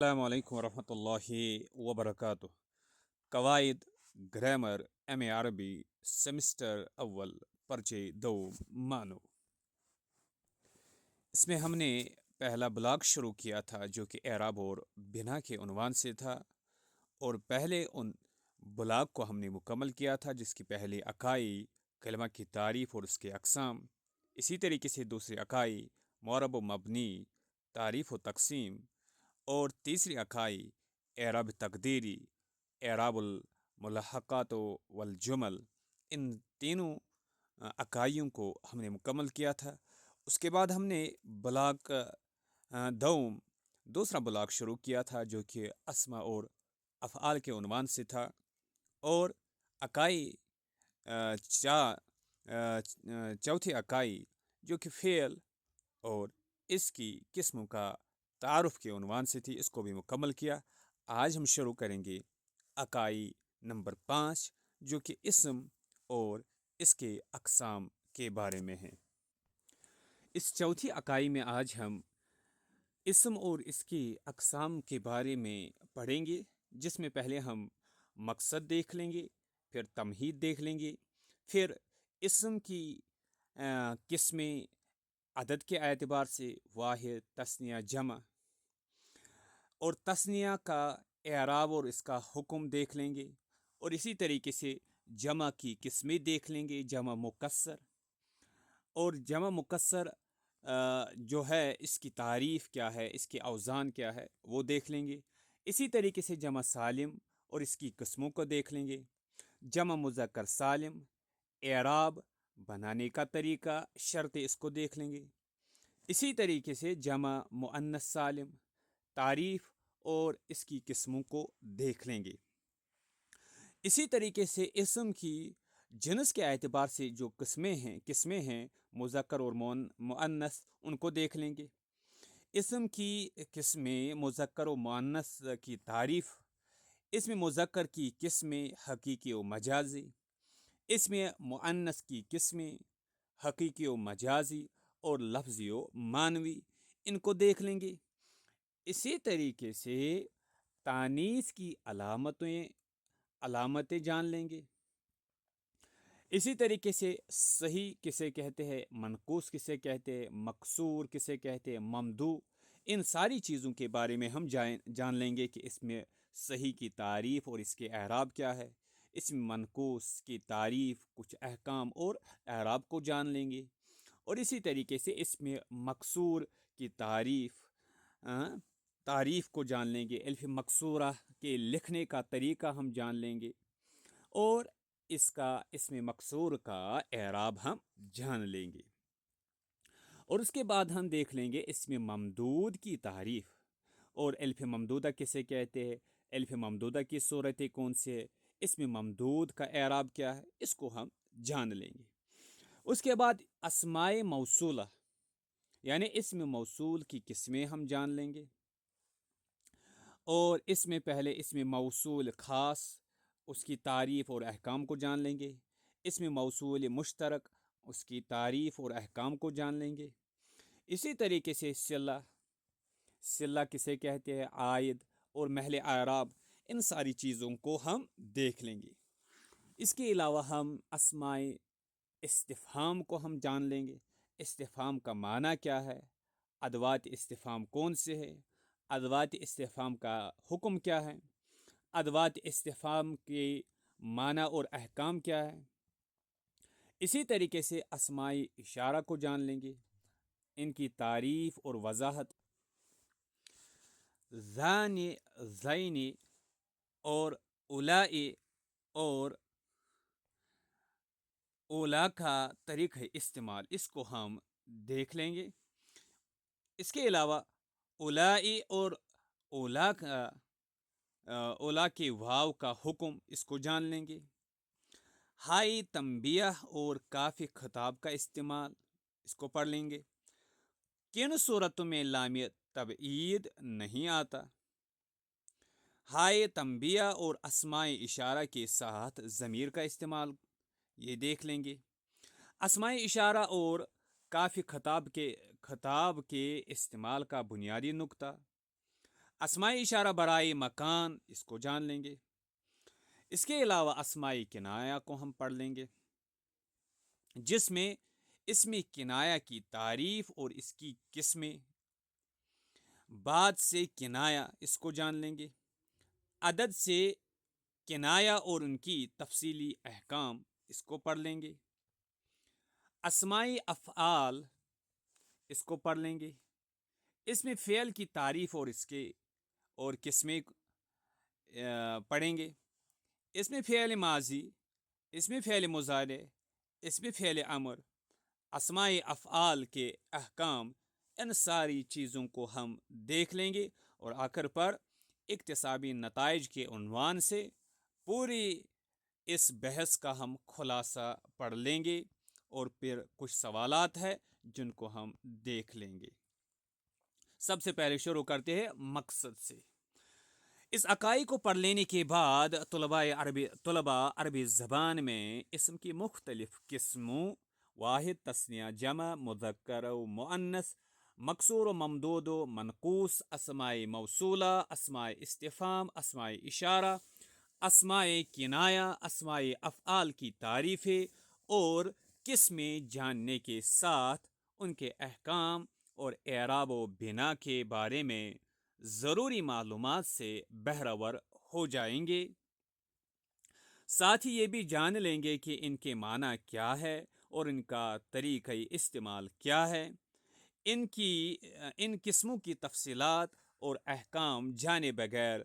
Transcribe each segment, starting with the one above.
السلام علیکم ورحمۃ اللہ وبرکاتہ۔ قواعد گرامر ایم اے عربی سیمسٹر اول پرچے دو مانو۔ اس میں ہم نے پہلا بلاک شروع کیا تھا جو کہ اعراب اور بنا کے عنوان سے تھا، اور پہلے ان بلاک کو ہم نے مکمل کیا تھا جس کی پہلی اکائی کلمہ کی تعریف اور اس کے اقسام، اسی طریقے سے دوسری اکائی معرب و مبنی، تعریف و تقسیم، اور تیسری اکائی اعراب تقدیری، اعراب الملحقات والجمل۔ ان تینوں اکائیوں کو ہم نے مکمل کیا تھا۔ اس کے بعد ہم نے بلاک دوم دوسرا بلاک شروع کیا تھا جو کہ اسما اور افعال کے عنوان سے تھا، اور اکائی چوتھی اکائی جو کہ فعل اور اس کی قسم کا تعارف کے عنوان سے تھی، اس کو بھی مکمل کیا۔ آج ہم شروع کریں گے اکائی نمبر 5 جو کہ اسم اور اس کے اقسام کے بارے میں ہے۔ اس چوتھی اکائی میں آج ہم اسم اور اس کی اقسام کے بارے میں پڑھیں گے، جس میں پہلے ہم مقصد دیکھ لیں گے، پھر تمہید دیکھ لیں گے، پھر اسم کی قسمیں عدد کے اعتبار سے واحد، تثنیہ، جمع، اور تثنیہ کا اعراب اور اس کا حکم دیکھ لیں گے، اور اسی طریقے سے جمع کی قسمیں دیکھ لیں گے، جمع مکسر، اور جمع مکسر جو ہے اس کی تعریف کیا ہے، اس کے اوزان کیا ہے وہ دیکھ لیں گے۔ اسی طریقے سے جمع سالم اور اس کی قسموں کو دیکھ لیں گے، جمع مذکر سالم، اعراب، بنانے کا طریقہ، شرط اس کو دیکھ لیں گے۔ اسی طریقے سے جمع مؤنث سالم، تعریف اور اس کی قسموں کو دیکھ لیں گے۔ اسی طریقے سے اسم کی جنس کے اعتبار سے جو قسمیں ہیں مذکر اور مؤنث، ان کو دیکھ لیں گے۔ اسم کی قسمیں مذکر و مؤنث کی تعریف، اسم مذکر کی قسمیں حقیقی و مجازی، اسم مؤنث کی قسمیں حقیقی و مجازی اور لفظی و معنوی، ان کو دیکھ لیں گے۔ اسی طریقے سے تانیث کی علامتیں جان لیں گے۔ اسی طریقے سے صحیح کسے کہتے ہیں، منقوص کسے کہتے ہیں، مکسور کسے کہتے ہیں، ممدوح، ان ساری چیزوں کے بارے میں ہم جان لیں گے کہ اس میں صحیح کی تعریف اور اس کے اعراب کیا ہے، اس میں منقوص کی تعریف، کچھ احکام اور اعراب کو جان لیں گے، اور اسی طریقے سے اس میں مکسور کی تعریف کو جان لیں گے، الف مکسورہ کے لکھنے کا طریقہ ہم جان لیں گے، اور اس میں مکسور کا اعراب ہم جان لیں گے، اور اس کے بعد ہم دیکھ لیں گے اس میں ممدود کی تعریف، اور الف ممدودہ کسے کہتے ہیں، الف ممدودہ کی صورتیں کون سی ہے، اس میں ممدود کا اعراب کیا ہے، اس کو ہم جان لیں گے۔ اس کے بعد اسماء موصولہ یعنی اسم موصول کی قسمیں ہم جان لیں گے، اور اس میں پہلے اسم موصول خاص، اس کی تعریف اور احکام کو جان لیں گے، اسم موصول مشترک، اس کی تعریف اور احکام کو جان لیں گے۔ اسی طریقے سے صلہ کسے کہتے ہیں، عائد اور محل اعراب، ان ساری چیزوں کو ہم دیکھ لیں گے۔ اس کے علاوہ ہم اسماء استفہام کو ہم جان لیں گے، استفہام کا معنی کیا ہے، ادوات استفہام کون سے ہے، ادوات استفہام کا حکم کیا ہے، ادوات استفہام کے معنی اور احکام کیا ہے۔ اسی طریقے سے اسماء اشارہ کو جان لیں گے، ان کی تعریف اور وضاحت، ذان، زین اور اولائی اور اولا کا طریقہ استعمال، اس کو ہم دیکھ لیں گے۔ اس کے علاوہ اولائی اور اولا کے واو کا حکم، اس کو جان لیں گے۔ ہائی تنبیہ اور کافی خطاب کا استعمال، اس کو پڑھ لیں گے۔ کن صورتوں میں لام تبعید نہیں آتا، ہائے تنبیہ اور اسماء اشارہ کے ساتھ ضمیر کا استعمال، یہ دیکھ لیں گے۔ اسماء اشارہ اور کافی خطاب کے استعمال کا بنیادی نقطہ، اسمائی اشارہ برائے مکان، اس کو جان لیں گے۔ اس کے علاوہ اسمائی کنایا کو ہم پڑھ لیں گے، جس میں اسم کنایا کی تعریف اور اس کی قسمیں، بعد سے کنایا اس کو جان لیں گے، عدد سے کنایا اور ان کی تفصیلی احکام اس کو پڑھ لیں گے، اسمائی افعال اس کو پڑھ لیں گے، اس میں فعل کی تعریف اور اس کے اور قسمیں پڑھیں گے، اس میں فعل ماضی، اس میں فعل مضارع، اس میں فعل امر، اسماء افعال کے احکام، ان ساری چیزوں کو ہم دیکھ لیں گے، اور آخر پر اکتسابی نتائج کے عنوان سے پوری اس بحث کا ہم خلاصہ پڑھ لیں گے، اور پھر کچھ سوالات ہیں جن کو ہم دیکھ لیں گے۔ سب سے پہلے شروع کرتے ہیں مقصد سے۔ اس عقائی کو پڑھ لینے کے بعد طلباء عربی زبان میں اسم کی مختلف قسموں، واحد، تثنیہ، جمع، مذکر و مؤنث، مکسور و ممدود و منقوص، اسماء موصولہ، اسماء استفہام، اسماء اشارہ، اسماء کنایہ، اسماء افعال کی تعریفیں اور قسمیں جاننے کے ساتھ ان کے احکام اور اعراب و بنا کے بارے میں ضروری معلومات سے بہرور ہو جائیں گے۔ ساتھ ہی یہ بھی جان لیں گے کہ ان کے معنی کیا ہے اور ان کا طریقہ استعمال کیا ہے۔ ان قسموں کی تفصیلات اور احکام جانے بغیر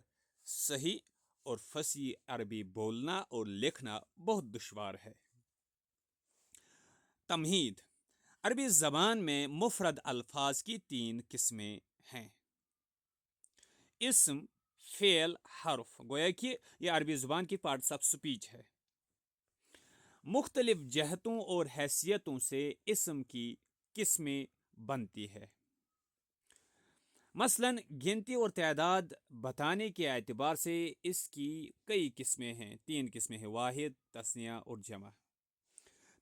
صحیح اور فصیح عربی بولنا اور لکھنا بہت دشوار ہے۔ تمہید: عربی زبان میں مفرد الفاظ کی 3 قسمیں ہیں: اسم، فعل، حرف۔ گویا کہ یہ عربی زبان کی پارٹس آف سپیچ ہے۔ مختلف جہتوں اور حیثیتوں سے اسم کی قسمیں بنتی ہے۔ مثلاً گنتی اور تعداد بتانے کے اعتبار سے اس کی کئی قسمیں ہیں، 3 قسمیں ہیں: واحد، تثنیہ اور جمع۔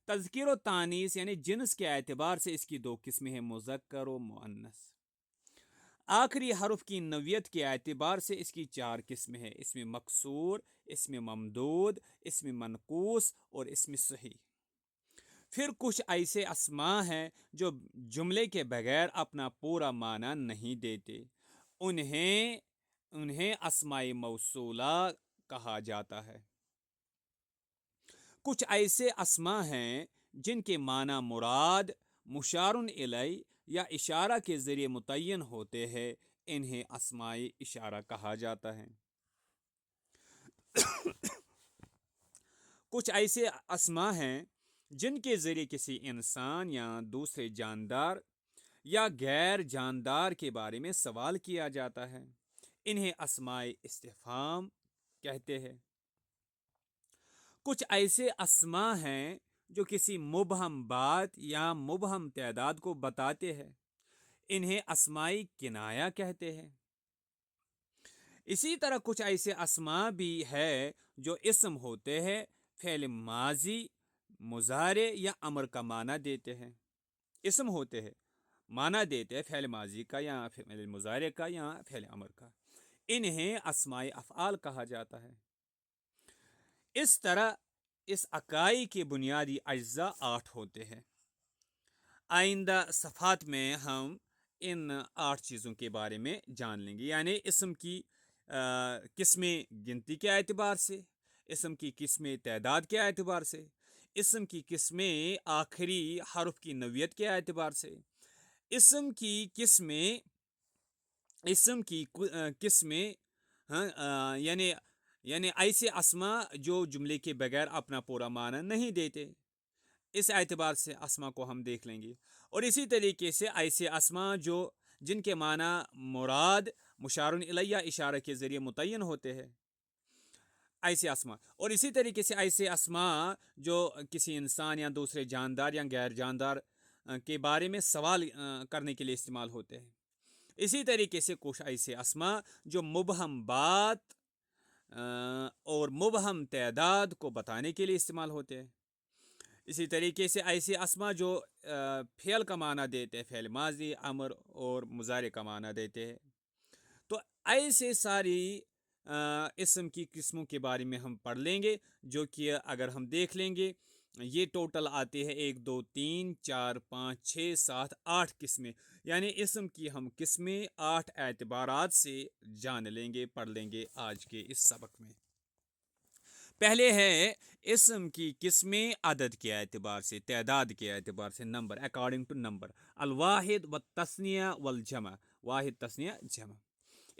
تذکیر و تانیث یعنی جنس کے اعتبار سے اس کی 2 قسمیں ہیں: مذکر و مؤنث۔ آخری حرف کی نوعیت کے اعتبار سے اس کی 4 قسمیں ہیں: اسم مکسور، اسم ممدود، اسم منقوص اور اسم صحیح۔ پھر کچھ ایسے اسماء ہیں جو جملے کے بغیر اپنا پورا معنی نہیں دیتے، انہیں اسماء موصولہ کہا جاتا ہے۔ کچھ ایسے اسماء ہیں جن کے معنی مراد، مشار الیہ یا اشارہ کے ذریعے متعین ہوتے ہیں، انہیں اسماء اشارہ کہا جاتا ہے۔ کچھ ایسے اسماء ہیں جن کے ذریعے کسی انسان یا دوسرے جاندار یا غیر جاندار کے بارے میں سوال کیا جاتا ہے، انہیں اسماء استفہام کہتے ہیں۔ کچھ ایسے اسماء ہیں جو کسی مبہم بات یا مبہم تعداد کو بتاتے ہیں، انہیں اسماء کنایہ کہتے ہیں۔ اسی طرح کچھ ایسے اسماء بھی ہے جو اسم ہوتے ہیں، فعل ماضی، مضارع یا امر کا معنی دیتے ہیں۔ اسم ہوتے ہیں، معنی دیتے ہیں فعل ماضی کا یا فعل مضارع کا یا فعل امر کا، انہیں اسماء افعال کہا جاتا ہے۔ اس طرح اس عقائی کے بنیادی اجزاء 8 ہوتے ہیں۔ آئندہ صفحات میں ہم ان 8 چیزوں کے بارے میں جان لیں گے، یعنی اسم کی قسمیں گنتی کے اعتبار سے، اسم کی قسمیں تعداد کے اعتبار سے، اسم کی قسمیں آخری حرف کی نوعیت کے اعتبار سے، اسم کی قسمیں یعنی ایسے اسماء جو جملے کے بغیر اپنا پورا معنی نہیں دیتے، اس اعتبار سے اسماء کو ہم دیکھ لیں گے، اور اسی طریقے سے ایسے اسماء جن کے معنی مراد، مشار الیہ اشارہ کے ذریعے متعین ہوتے ہیں، ایسے اسماء، اور اسی طریقے سے ایسے اسماء جو کسی انسان یا دوسرے جاندار یا غیر جاندار کے بارے میں سوال کرنے کے لیے استعمال ہوتے ہیں۔ اسی طریقے سے کچھ ایسے اسماء جو مبہم بات اور مبہم تعداد کو بتانے کے لیے استعمال ہوتے ہیں۔ اسی طریقے سے ایسے اسماء جو فعل کا معنی دیتے ہیں، فعل ماضی، امر اور مضارع کا معنی دیتے ہیں۔ تو ऐसे सारी इसम की किस्मों के बारे में हम पढ़ लेंगे, जो कि अगर हम देख लेंगे ये टोटल आते हैं 1 2 3 4 5 6 7 8 किस्में। यानी इसम की हम किस्में 8 एतबारात से जान लेंगे, पढ़ लेंगे आज के इस सबक में। पहले है इसम की किस्में अदद के एतबार से, तादाद के एतबार से, number, according to number. Al Wahid व तस्निया वल जमा, वाहिद तस्निया जमा।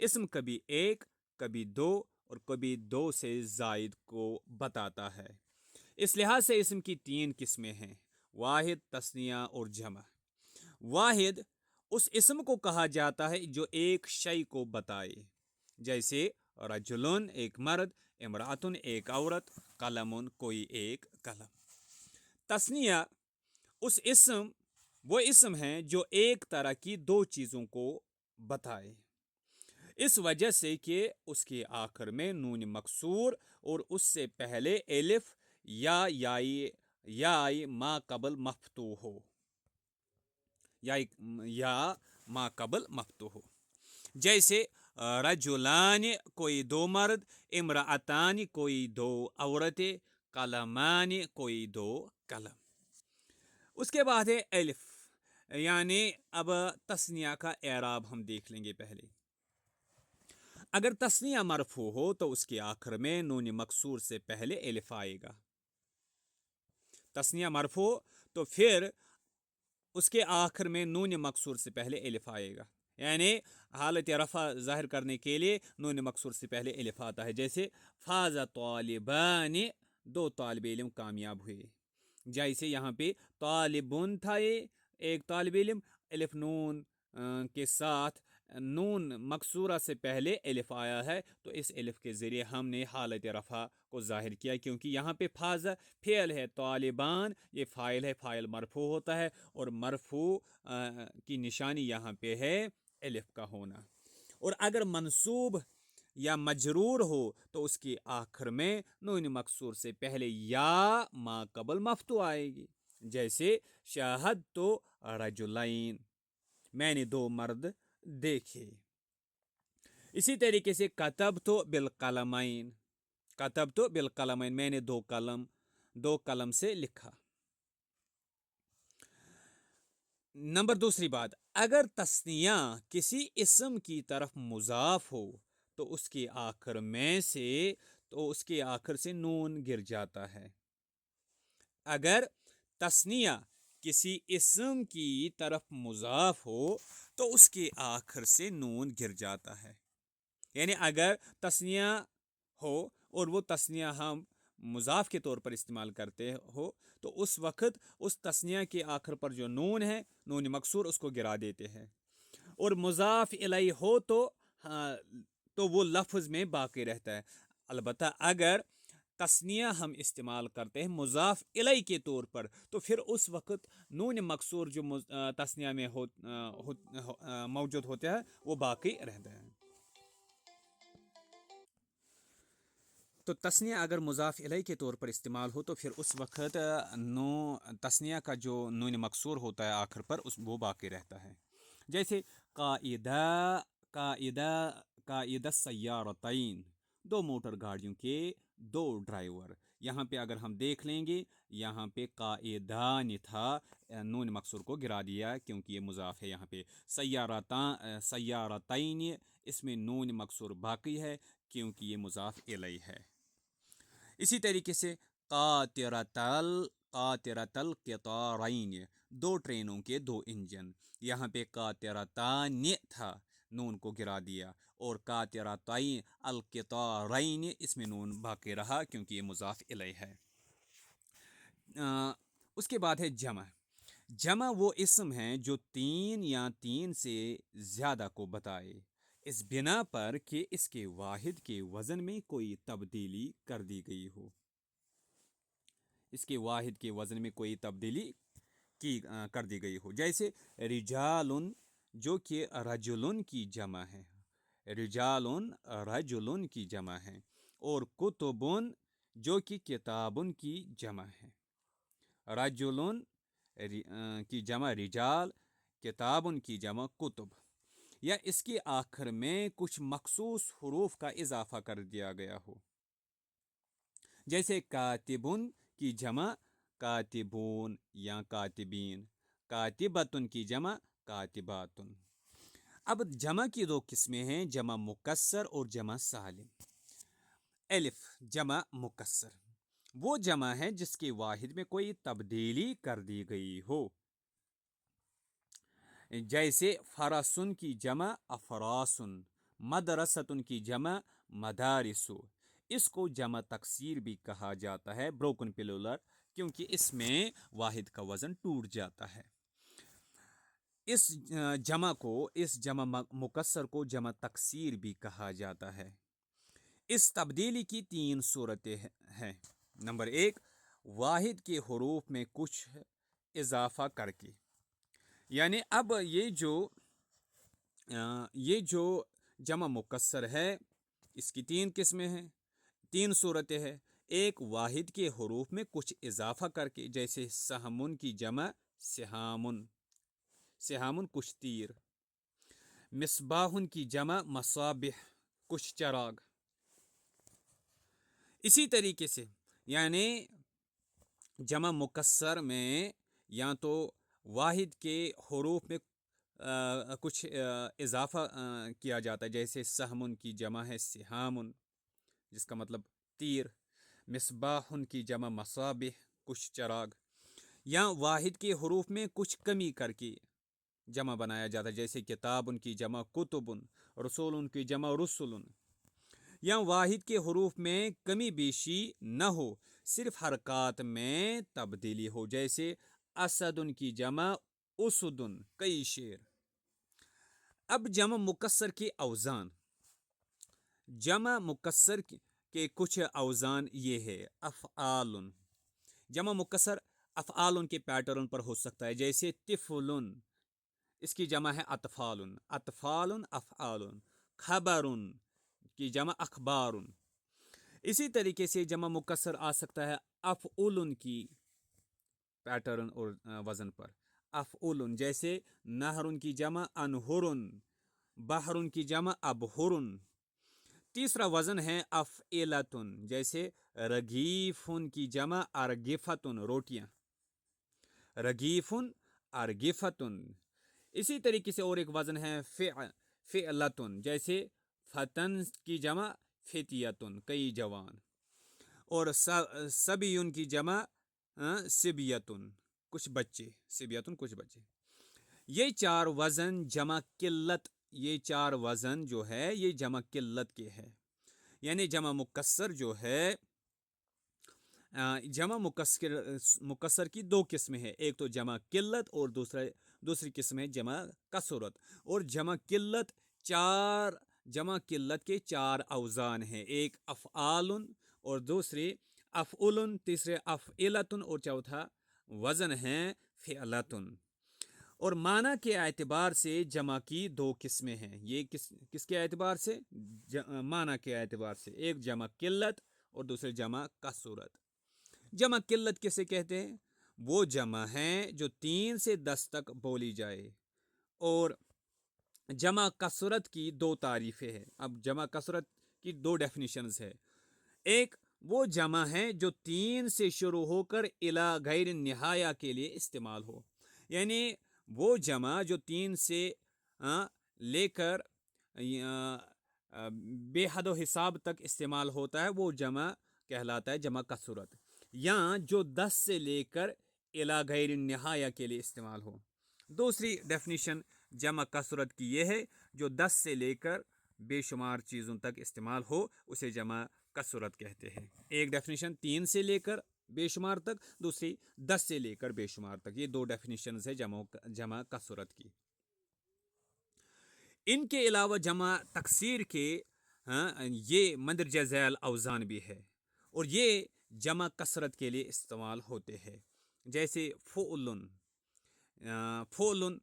इसम कभी एक, कभी दो और कभी दो से जायद को बताता है। इस लिहाज से इसम की 3 किस्में हैं, वाहिद, तस्निया और जमा। वाहिद उस इसम को कहा जाता है जो एक शय को बताए, जैसे रजुलन एक मर्द, इमरातुन एक औरत, कलमुन कोई एक कलम। तस्निया उस इसम वो इसम है जो एक तरह की दो चीज़ों को बताए, इस वजह से कि उसके आखिर में नून मकसूर और उससे पहले एलिफ या याई मा कबल मफ्तू हो, या मा कबल मफ्तू हो। जैसे रजुलान कोई दो मर्द, इमरातान कोई दो औरतें, कलमान कोई दो कलम। उसके बाद है एलिफ, यानी अब तस्निया का एराब हम देख लेंगे पहले। अगर तस्निया मरफू हो तो उसके आखिर में नून मकसूर से पहले एलिफ आएगा। तस्निया मरफू तो फिर उसके आखिर में नून मकसूर से पहले एलिफ आएगा, यानी हालत रफ़ा ज़ाहिर करने के लिए नून मकसूर से पहले एलिफ आता है। जैसे फाज़ा तालिबान, दो तालिब इल्म कामयाब हुए। जैसे यहाँ पे तालिबुन था, ये एक तालिब इल्म, एलिफ नून के साथ नून मकसूरा से पहले एलिफ आया है, तो इस एलिफ के ज़रिए हमने हालत रफ़ा को ज़ाहिर किया, क्योंकि यहाँ पे फाज़ा फ़ेल है, तालिबान ये फ़ाइल है, फ़ाइल मरफू होता है और मरफू की निशानी यहाँ पे है एलिफ का होना। और अगर मंसूब या मजरूर हो तो उसके आखिर में नून मकसूर से पहले या मा कबल मफ्तू आएगी। जैसे शाहद तो रजुलैन, मैंने दो मर्द देखे। इसी तरीके से कतब तो बिलकलमैन, कतब तो बिलकलमैन, मैंने दो कलम से लिखा। नंबर दूसरी बात, अगर तस्निया किसी इसम की तरफ मुजाफ हो तो उसके आखिर से नून गिर जाता है। अगर तस्निया किसी इसम की तरफ मुजाफ हो तो उसके आखिर से नून गिर जाता है। यानी अगर तस्निया हो और वो तस्निया हम मुजाफ के तौर पर इस्तेमाल करते हो तो उस वक्त उस तस्निया के आखिर पर जो नून है, नून मकसूर, उसको गिरा देते हैं। और मुजाफ इलैहि हो तो हाँ, तो वो लफ्ज़ में बाकी रहता है। अलबत्ता अगर तस्निया हम इस्तेमाल करते हैं मुजाफ इलैहि के तौर पर तो फिर उस वक्त नून मकसूर जो तस्निया में मौजूद होता है वो बाकी रहता है। तो तस्निया अगर मुजाफ इलैहि के तौर पर इस्तेमाल हो तो फिर उस वक्त नो तस्निया का जो नून मकसूर होता है आखिर पर वो बाकी रहता है। जैसे काइदा, काइदा, काइदा सय्यारतैन, दो मोटर गाड़ियों के दो ड्राइवर। यहाँ पे अगर हम देख लेंगे, यहाँ पे काइदान था, नून मकसूर को गिरा दिया क्योंकि ये मुजाफ है। यहाँ पे सय्यारतैन, इसमें नून मकसूर बाकी है क्योंकि ये मुजाफ इलैहि है। इसी तरीके से कातिरतल, कातिरतल क़ितारैन, दो ट्रेनों के दो इंजन। यहाँ पे कातिरतान था, नून को गिरा दिया, और कातिरतैन अल क़ितारैन, इसमें नून बाकी रहा क्योंकि ये मुजाफ इलैहि है। उसके बाद है जमा। जमा वो इसम है जो तीन या तीन से ज़्यादा को बताए, इस बिना पर कि इसके वाहिद के वज़न में कोई तब्दीली कर दी गई हो। इसके वाहिद के वज़न में कोई तब्दीली कर दी गई हो। जैसे रिजालुन जो कि रजुलुन की जमा है, रिजालुन रजुलुन की जमा है। और कुतुबुन जो कि किताबुन की जमा है। रजुलुन की जमा रिजाल, किताबुन की जमा कुतुब। یا اس کے آخر میں کچھ مخصوص حروف کا اضافہ کر دیا گیا ہو، جیسے کاتبن کی جمع کاتبون یا کاتبین، کاتبتن کی جمع کاتباتن۔ اب جمع کی دو قسمیں ہیں، جمع مکسر اور جمع سالم۔ الف جمع مکسر وہ جمع ہے جس کے واحد میں کوئی تبدیلی کر دی گئی ہو، جیسے فرسن کی جمع افراسن، مدرستن کی جمع مدارسو۔ اس کو جمع تکسیر بھی کہا جاتا ہے، بروکن پلولر، کیونکہ اس میں واحد کا وزن ٹوٹ جاتا ہے۔ اس جمع مکسر کو جمع تکسیر بھی کہا جاتا ہے۔ اس تبدیلی کی تین صورتیں ہیں۔ نمبر ایک، واحد کے حروف میں کچھ اضافہ کر کے، یعنی اب یہ جو جمع مکسر ہے اس کی تین قسمیں ہیں، تین صورتیں ہیں۔ ایک، واحد کے حروف میں کچھ اضافہ کر کے، جیسے سہمن کی جمع سہامن، سہامن کچھ تیر، مصباحن کی جمع مصابیح کچھ چراغ۔ اسی طریقے سے یعنی جمع مکسر میں یا تو واحد کے حروف میں کچھ اضافہ کیا جاتا ہے، جیسے سہمن کی جمع ہے سہامن جس کا مطلب تیر، مصباحن کی جمع مصابیح کچھ چراغ، یا واحد کے حروف میں کچھ کمی کر کے جمع بنایا جاتا ہے، جیسے کتاب ان کی جمع کتبن، رسول ان کی جمع رسولن۔ یا واحد کے حروف میں کمی بیشی نہ ہو، صرف حرکات میں تبدیلی ہو، جیسے اسد ان کی جمع اسدن، کئی شیر۔ اب جمع مکسر کے اوزان، جمع مکسر کے کچھ اوزان یہ ہے، افعال، جمع مکسر افعال کے پیٹرن پر ہو سکتا ہے، جیسے طفل اس کی جمع ہے اطفال، اطفال افعال، خبر کی جمع اخبار۔ اسی طریقے سے جمع مکسر آ سکتا ہے افعول کی پیٹرن اور وزن پر، افعول، جیسے نہر کی جمع انہر، بحر کی جمع ابحر۔ تیسرا وزن ہے افعلتن، جیسے رغیف کی جمع ارغفتن، روٹیاں، رغیف ارغفتن۔ اسی طریقے سے اور ایک وزن ہے فعلتن، جیسے فتن کی جمع فتیتن، کئی جوان، اور سبیون کی جمع سبیتن، کچھ بچے، سبیتن کچھ بچے۔ یہ چار وزن جمع قلت، یہ چار وزن جو ہے یہ جمع قلت کے ہے، یعنی جمع مکسر جو ہے جمع مکسر کی دو قسمیں ہیں، ایک تو جمع قلت اور دوسری قسم ہے جمع کثرت۔ اور جمع قلت کے چار اوزان ہیں، ایک افعال اور دوسری افعل، تیسرے افعلتن اور چوتھا وزن ہے فعلتن۔ اور معنی کے اعتبار سے جمع کی دو قسمیں ہیں، یہ کس کے اعتبار سے؟ معنی کے اعتبار سے، ایک جمع قلت اور دوسرے جمع کثرت۔ جمع قلت کسے کہتے ہیں؟ وہ جمع ہیں جو 3 سے 10 تک بولی جائے۔ اور جمع کثرت کی دو تعریفیں ہیں۔ اب جمع کثرت کی دو ڈیفینیشنز ہے۔ ایک وہ جمع ہے جو 3 سے شروع ہو کر الی غیر نہایہ کے لیے استعمال ہو، یعنی وہ جمع جو 3 سے لے کر بے حد و حساب تک استعمال ہوتا ہے، وہ جمع کہلاتا ہے جمع کثرت، یا جو 10 سے لے کر الی غیر نہایہ کے لیے استعمال ہو۔ دوسری ڈیفینیشن جمع کثرت کی یہ ہے، جو 10 سے لے کر بے شمار چیزوں تک استعمال ہو، اسے جمع کثرت کہتے ہیں۔ ایک ڈیفینیشن 3 سے لے کر بے شمار تک، دوسری 10 سے لے کر بے شمار تک۔ یہ دو ڈیفینیشنز ہیں جمع کثرت کی۔ ان کے علاوہ جمع تکسیر کے یہ مندرجہ ذیل اوزان بھی ہے، اور یہ جمع کثرت کے لیے استعمال ہوتے ہیں، جیسے فعلن، فعلن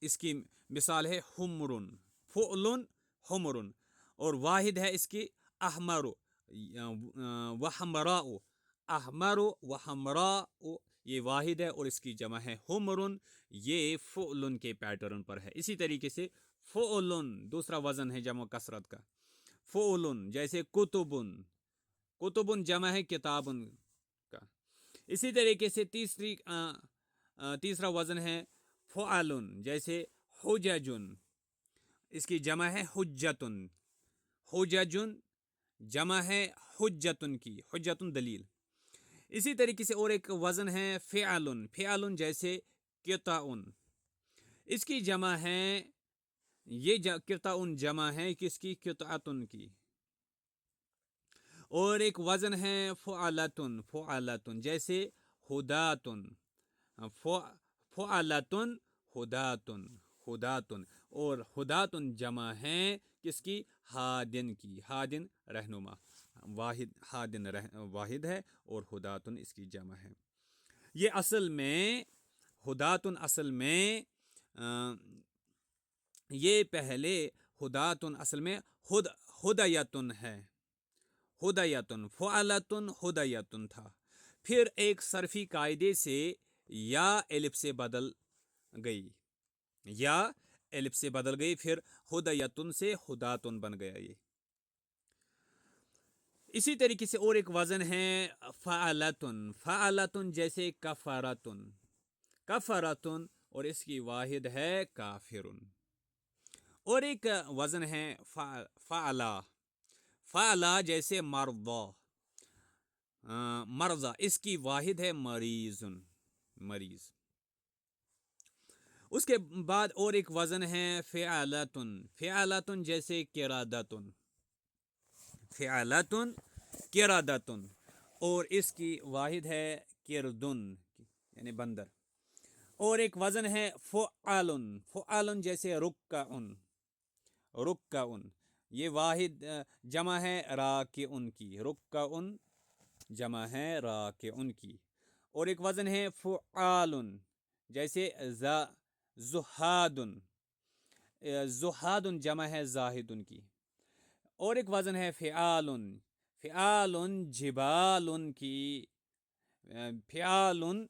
اس کی مثال ہے حمرن، فعلن حمرن، اور واحد ہے اس کی احمر وحمراء، احمر وحمراء یہ واحد ہے اور اس کی جمع ہے حمرن، یہ فعلن کے پیٹرن پر ہے۔ اسی طریقے سے فعلن دوسرا وزن ہے جمع کثرت کا، فعلن جیسے کتبن، کتبن جمع ہے کتابن کا۔ اسی طریقے سے تیسرا وزن ہے فعلن، جیسے حججن، اس کی جمع ہے حجتن، حججن جمع ہے حجتن کی، حجتن دلیل۔ اسی طریقے سے اور ایک وزن ہے فعلن، فعلن جیسے قطعن، اس کی جمع ہے، یہ قطعن جمع ہے کس کی، قطعتن کی۔ اور ایک وزن ہے فعلتن، فعلتن جیسے ہداتن، فعلتن ہداتن، ہداتن، اور ہداتن جمع ہے کس کی، ہادن کی، ہادن رہنما، واحد ہادن واحد ہے اور ہداتن اس کی جمع ہے۔ یہ اصل میں ہداتن، اصل میں یہ پہلے ہداتن اصل میں ہدایتن ہے، ہدایتن، فعلتن ہدایتن تھا، پھر ایک صرفی قاعدے سے یا الف سے بدل گئی، یا الف سے بدل گئی، پھر ہدایتن سے ہداتن بن گیا یہ۔ اسی طریقے سے اور ایک وزن ہے فعلتن، فعلتن جیسے کفرتن، کفرتن، اور اس کی واحد ہے کافرن۔ اور ایک وزن ہے فعلا، فعلا جیسے مرضا، مرضا، اس کی واحد ہے مریضن، مریض۔ اس کے بعد اور ایک وزن ہے فعلتن، فعلتن جیسے قرادتن، فعلتن قرادتن، اور اس کی واحد ہے قردن یعنی بندر۔ اور ایک وزن ہے فعلن، فعلن جیسے رکعن، رکعن، یہ واحد جمع ہے راکعن کی، رکعن جمع ہے راکعن کی۔ اور ایک وزن ہے فعالن جیسے زہادن، زہادن جمع ہے زاہدن کی۔ اور ایک وزن ہے فعالن، فعالن جبالن کی، فعالن،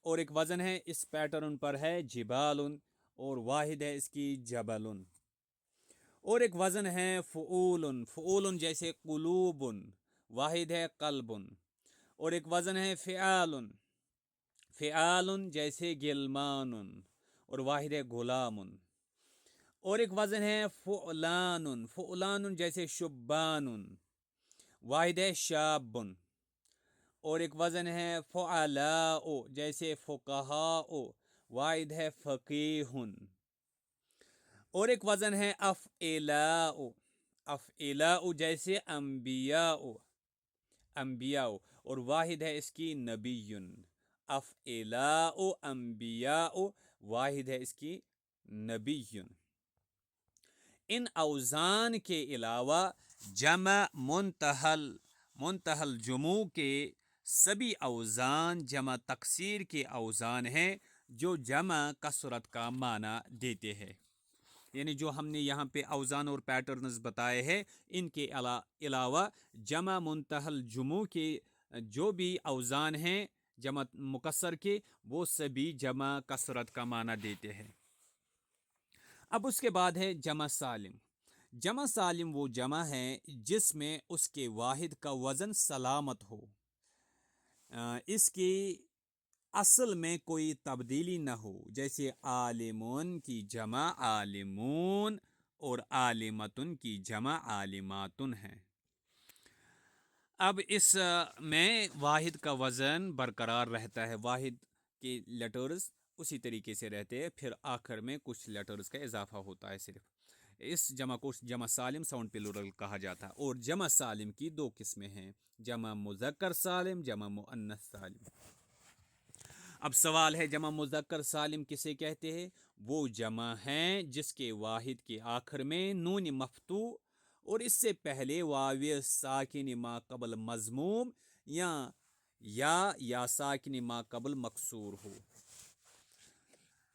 اور ایک وزن ہے اس پیٹرن پر ہے جبالن، اور واحد ہے اس کی جبلن۔ اور ایک وزن ہے فعولن، فعولن جیسے قلوبن، واحد ہے قلبن۔ اور ایک وزن ہے فعالن، فعالن جیسے گلمانن، اور واحد ہے غلامن۔ اور ایک وزن ہے فعلانن، فعلانن جیسے شبانن، واحد ہے شابن۔ اور ایک وزن ہے فعلاء جیسے فقہاء، واحد ہے فقیہن۔ اور ایک وزن ہے افعلاء، افعلاء جیسے انبیاء، انبیاء، اور واحد ہے اس کی نبیٌ، افعلاء انبیاء، واحد ہے اس کی نبیٌ۔ ان اوزان کے علاوہ جمع منتہی الجموع کے سبھی اوزان جمع تکسیر کے اوزان ہیں جو جمع کثرت کا معنی دیتے ہیں۔ یعنی جو ہم نے یہاں پہ اوزان اور پیٹرنز بتائے ہیں، ان کے علاوہ جمع منتہی الجموع کے جو بھی اوزان ہیں جمع مکسر کے، وہ سبھی جمع کثرت کا معنی دیتے ہیں۔ اب اس کے بعد ہے جمع سالم۔ جمع سالم وہ جمع ہے جس میں اس کے واحد کا وزن سلامت ہو، اس کی اصل میں کوئی تبدیلی نہ ہو، جیسے عالمون کی جمع عالمون اور عالمتن کی جمع عالماتن ہے۔ اب اس میں واحد کا وزن برقرار رہتا ہے، واحد کے لیٹرز اسی طریقے سے رہتے ہیں، پھر آخر میں کچھ لیٹرز کا اضافہ ہوتا ہے صرف۔ اس جمع کو جمع سالم ساؤنڈ پلورل کہا جاتا ہے۔ اور جمع سالم کی دو قسمیں ہیں، جمع مذکر سالم، جمع مؤنث سالم۔ اب سوال ہے جمع مذکر سالم کسے کہتے ہیں؟ وہ جمع ہیں جس کے واحد کے آخر میں نون مفتوح اور اس سے پہلے واو ساکن ما قبل مضموم یا ساکن ما قبل مکسور ہو۔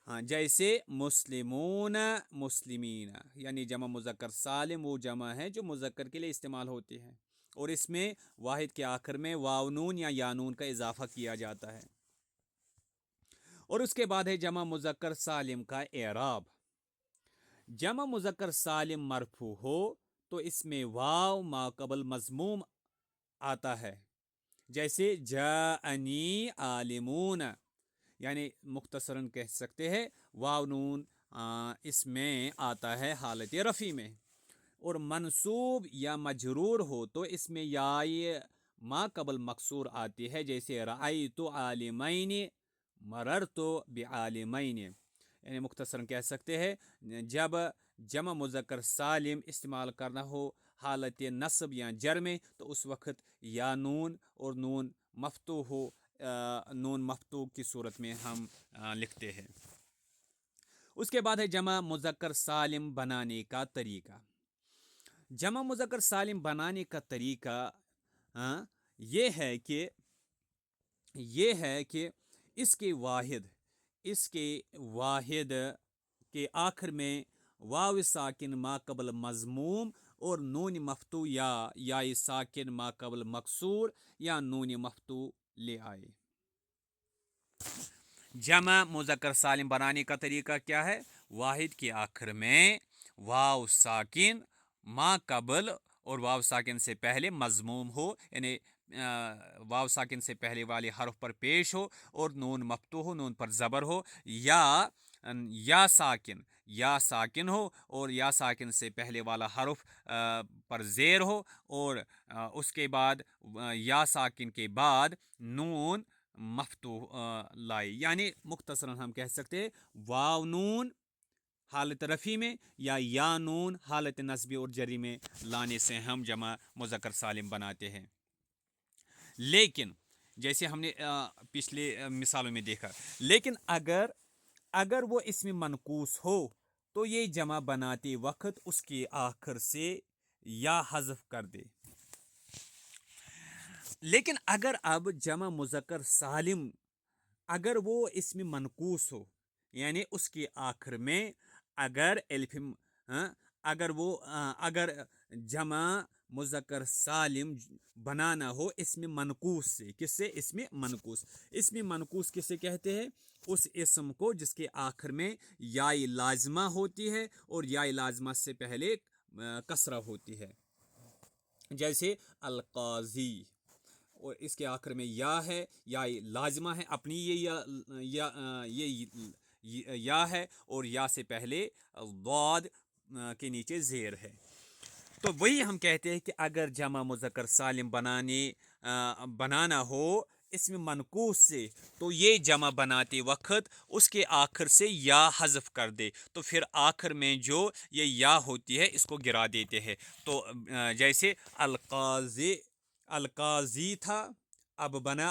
ہاں، جیسے مسلمون، مسلمین، یعنی جمع مذکر سالم وہ جمع ہے جو مذکر کے لیے استعمال ہوتی ہے اور اس میں واحد کے آخر میں واو نون یا نون کا اضافہ کیا جاتا ہے۔ और उसके बाद है जमा मुज़क्कर सालिम का एराब। जमा मुज़क्कर सालिम मरफू हो तो इसमें वाव मा कबल मज़मूम आता है, जैसे जाअनी आलिमून, यानी मुख्तसरन कह सकते हैं वाव नून इसमें आता है हालत रफ़ी में। और मनसूब या मजरूर हो तो इसमें याय मा कबल मकसूर आती है, जैसे रअई तो आलिमैन मरर तो बेआलिमैन। यानी मुख्तसरन कह सकते हैं जब जमा मुज़क्कर सालिम इस्तेमाल करना हो हालत नस्ब या जर में तो उस वक़्त या नून और नून मफ्तू हो, नून मफ्तू की सूरत में हम लिखते हैं। उसके बाद है जमा मुज़क्कर सालिम बनाने का तरीका। जमा मुज़क्कर सालिम बनाने का तरीका ये है कि इसके वाहिद के आखिर में वाव साकिन मा कबल मज़मूम और नून मफ्तू या साकिन मा कबल मकसूर या नून मफ्तू ले आए। जमा मुज़क्कर सालिम बनाने का तरीका क्या है? वाहिद के आखिर में वाव साकिन मा कबल और वाव साकिन से पहले मज़मूम हो, यानी वाव साकिन से पहले वाले हर्फ पर पेश हो और नून मफ्तू हो, नून पर ज़बर हो, या साकिन हो और या साकिन से पहले वाला हर्फ पर ज़ेर हो और उसके बाद या साकिन के बाद नून मफ्तू लाई। यानी मुख्तसरन हम कह सकते हैं वाव नून हालत रफ़ी में या नून हालत नस्बी और जरी में लाने से हम जमा मुज़क्कर सालिम बनाते हैं। लेकिन जैसे हमने पिछले मिसालों में देखा, लेकिन अगर वो इसमें मनकूस हो तो ये जमा बनाते वक्त उसके आखिर से या हज़फ कर दे। लेकिन अगर अब जमा मुज़क्कर सालिम अगर वो इसमें मनकूस हो, यानी उसके आखिर में अगर अगर जमा मुज़क्कर सालिम बनाना हो इसमें मनकूस से, किससे? इसमें मनकूस किसे कहते हैं? उस इस्म को जिसके आखिर में याई लाज़िमा होती है और याई लाज़िमा से पहले कसरा होती है, जैसे अलकाज़ी और इसके आखिर में या है, या लाजिमा है, अपनी या है और या से पहले दाद के नीचे ज़ेर है। तो वही हम कहते हैं कि अगर जमा मुज़क्कर सालिम बनाना हो इसमें मनकूस से तो ये जमा बनाते वक्त उसके आखिर से या हज़फ कर दे, तो फिर आखिर में जो ये या होती है इसको गिरा देते हैं। तो जैसे अलकाज़ी था, अब बना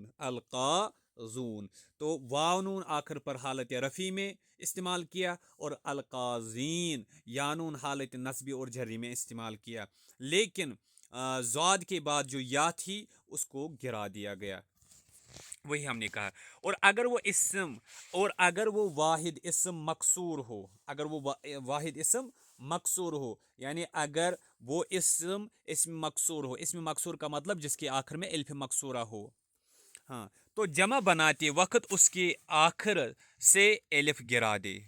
अलकाज़ून। तो वाव नून आखिर पर हालत रफ़ी में इस्तेमाल किया और अलकाज़ीन यानून हालत नस्बी और जरी में इस्तेमाल किया, लेकिन ज़ाद के बाद जो या थी उसको गिरा दिया गया। वही हमने कहा। और अगर वो वाहिद इस्म मकसूर हो, अगर वो वाहिद इस्म मकसूर हो, यानी अगर वो इस्म मकसूर हो, इस्म मकसूर का मतलब जिसके आखिर में अलिफ मकसूरा हो, हाँ, तो जमा बनाते वक्त उसके आखिर से अलिफ गिरा दे,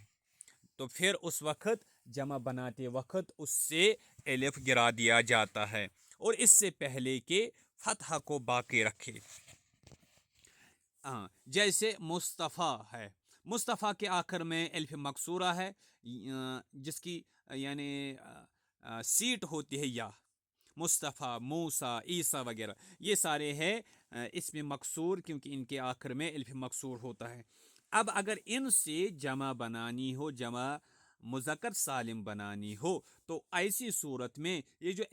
तो फिर उस वक्त जमा बनाते वक्त उससे अलिफ गिरा दिया जाता है और इससे पहले के फतहा को बाकी रखे। हाँ, जैसे मुस्तफ़ा है, मुस्तफ़ा के आखिर में अलिफ मकसूरा है जिसकी यानी सीट होती है या। मुस्तफ़ा, मूसा, ईसा वगैरह ये सारे हैं इसमें मकसूर, क्योंकि इनके आखिर में अलिफ मकसूर होता है। अब अगर इनसे जमा बनानी हो, जमा मुज़क्कर सालिम बनानी हो, तो ऐसी सूरत में ये जो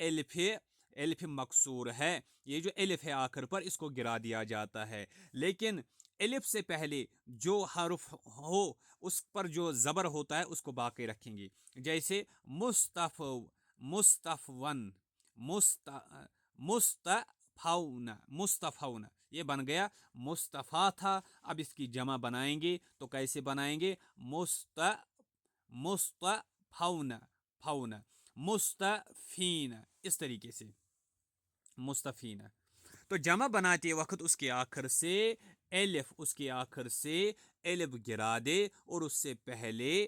अलिफ मकसूर है, ये जो अलिफ है आखिर पर, इसको गिरा दिया जाता है। लेकिन अलिफ से पहले जो हर्फ हो उस पर जो ज़बर होता है उसको बाकी रखेंगे, जैसे मुस्तफ़वन, मुस्तफ़ाउन, ये बन गया मुस्तफ़ा था। अब इसकी जमा बनाएंगे तो कैसे बनाएंगे? मुस्तफ़ाउन, मुस्तफ़ीन, इस तरीके से मुस्तफ़ीन। تو جمع بناتے وقت اس کے آخر سے الف گرا دے اور اس سے پہلے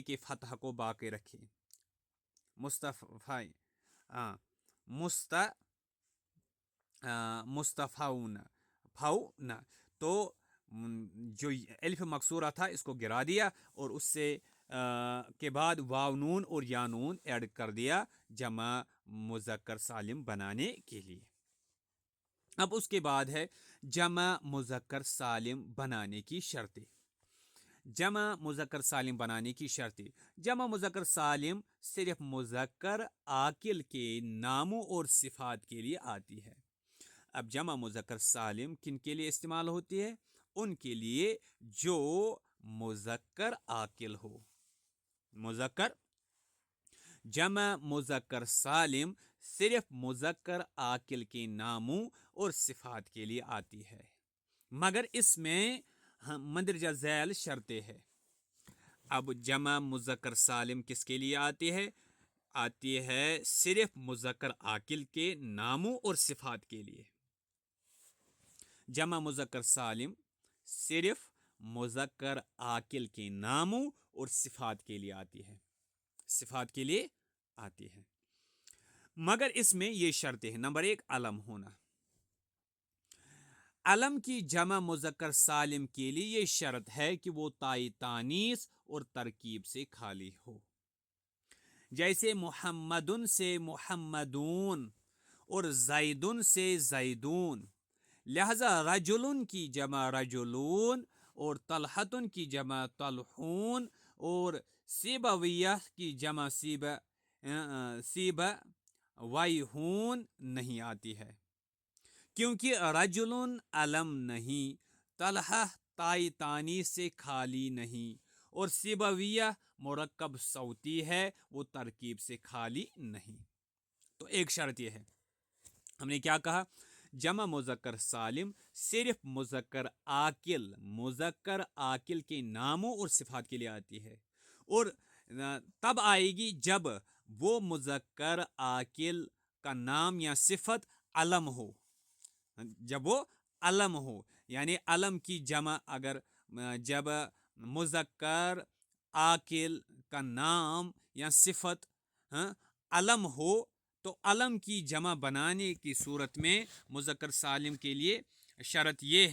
کے فتح کو باقی رکھے. مصطفی مصطفون فون. تو جو الف مقصورہ تھا اس کو گرا دیا اور اس سے کے بعد واو نون اور یا نون ایڈ کر دیا جمع مذکر سالم بنانے کے لیے. اب اس کے بعد ہے جمع مذکر سالم بنانے کی شرطیں. جمع مذکر سالم بنانے کی شرطیں. جمع مذکر سالم صرف مذکر عاقل کے ناموں اور صفات کے لیے آتی ہے. اب جمع مذکر سالم کن کے لیے استعمال ہوتی ہے؟ ان کے لیے جو مذکر عاقل ہو. جمع مذکر سالم صرف مذکر عاقل کے ناموں اور صفات کے لیے آتی ہے، مگر اس میں مندرجہ ذیل شرطیں ہے. اب جمع مذکر سالم کس کے لیے آتی ہے؟ آتی ہے صرف مذکر عاقل کے ناموں اور صفات کے لیے. جمع مذکر سالم صرف مذکر عاقل کے ناموں اور صفات کے لیے آتی ہے. مگر اس میں یہ شرطیں ہیں. نمبر 1، علم ہونا. علم کی جمع مذکر سالم کے لیے یہ شرط ہے کہ وہ تائی تانیث اور ترکیب سے خالی ہو. جیسے محمدن سے محمدون اور زیدن سے زیدون. لہذا رجلن کی جمع رجلون اور طلحتن کی جمع طلحون اور سیبویہ کی جمع سیبویہون نہیں آتی ہے، کیونکہ رجلن علم نہیں، طلحہ تائی تانیث سے خالی نہیں اور سیبویہ مرکب صوتی ہے، وہ ترکیب سے خالی نہیں. تو ایک شرط یہ ہے، ہم نے کیا کہا؟ جمع مذکر سالم صرف مذکر عاقل کے ناموں اور صفات کے لیے آتی ہے، اور تب آئے گی جب وہ مذکر عاقل کا نام یا صفت علم ہو. جب وہ علم ہو، یعنی علم کی جمع جب مذکر عاقل کا نام یا صفت علم ہو، تو علم کی جمع بنانے کی صورت میں مذکر سالم کے لیے شرط یہ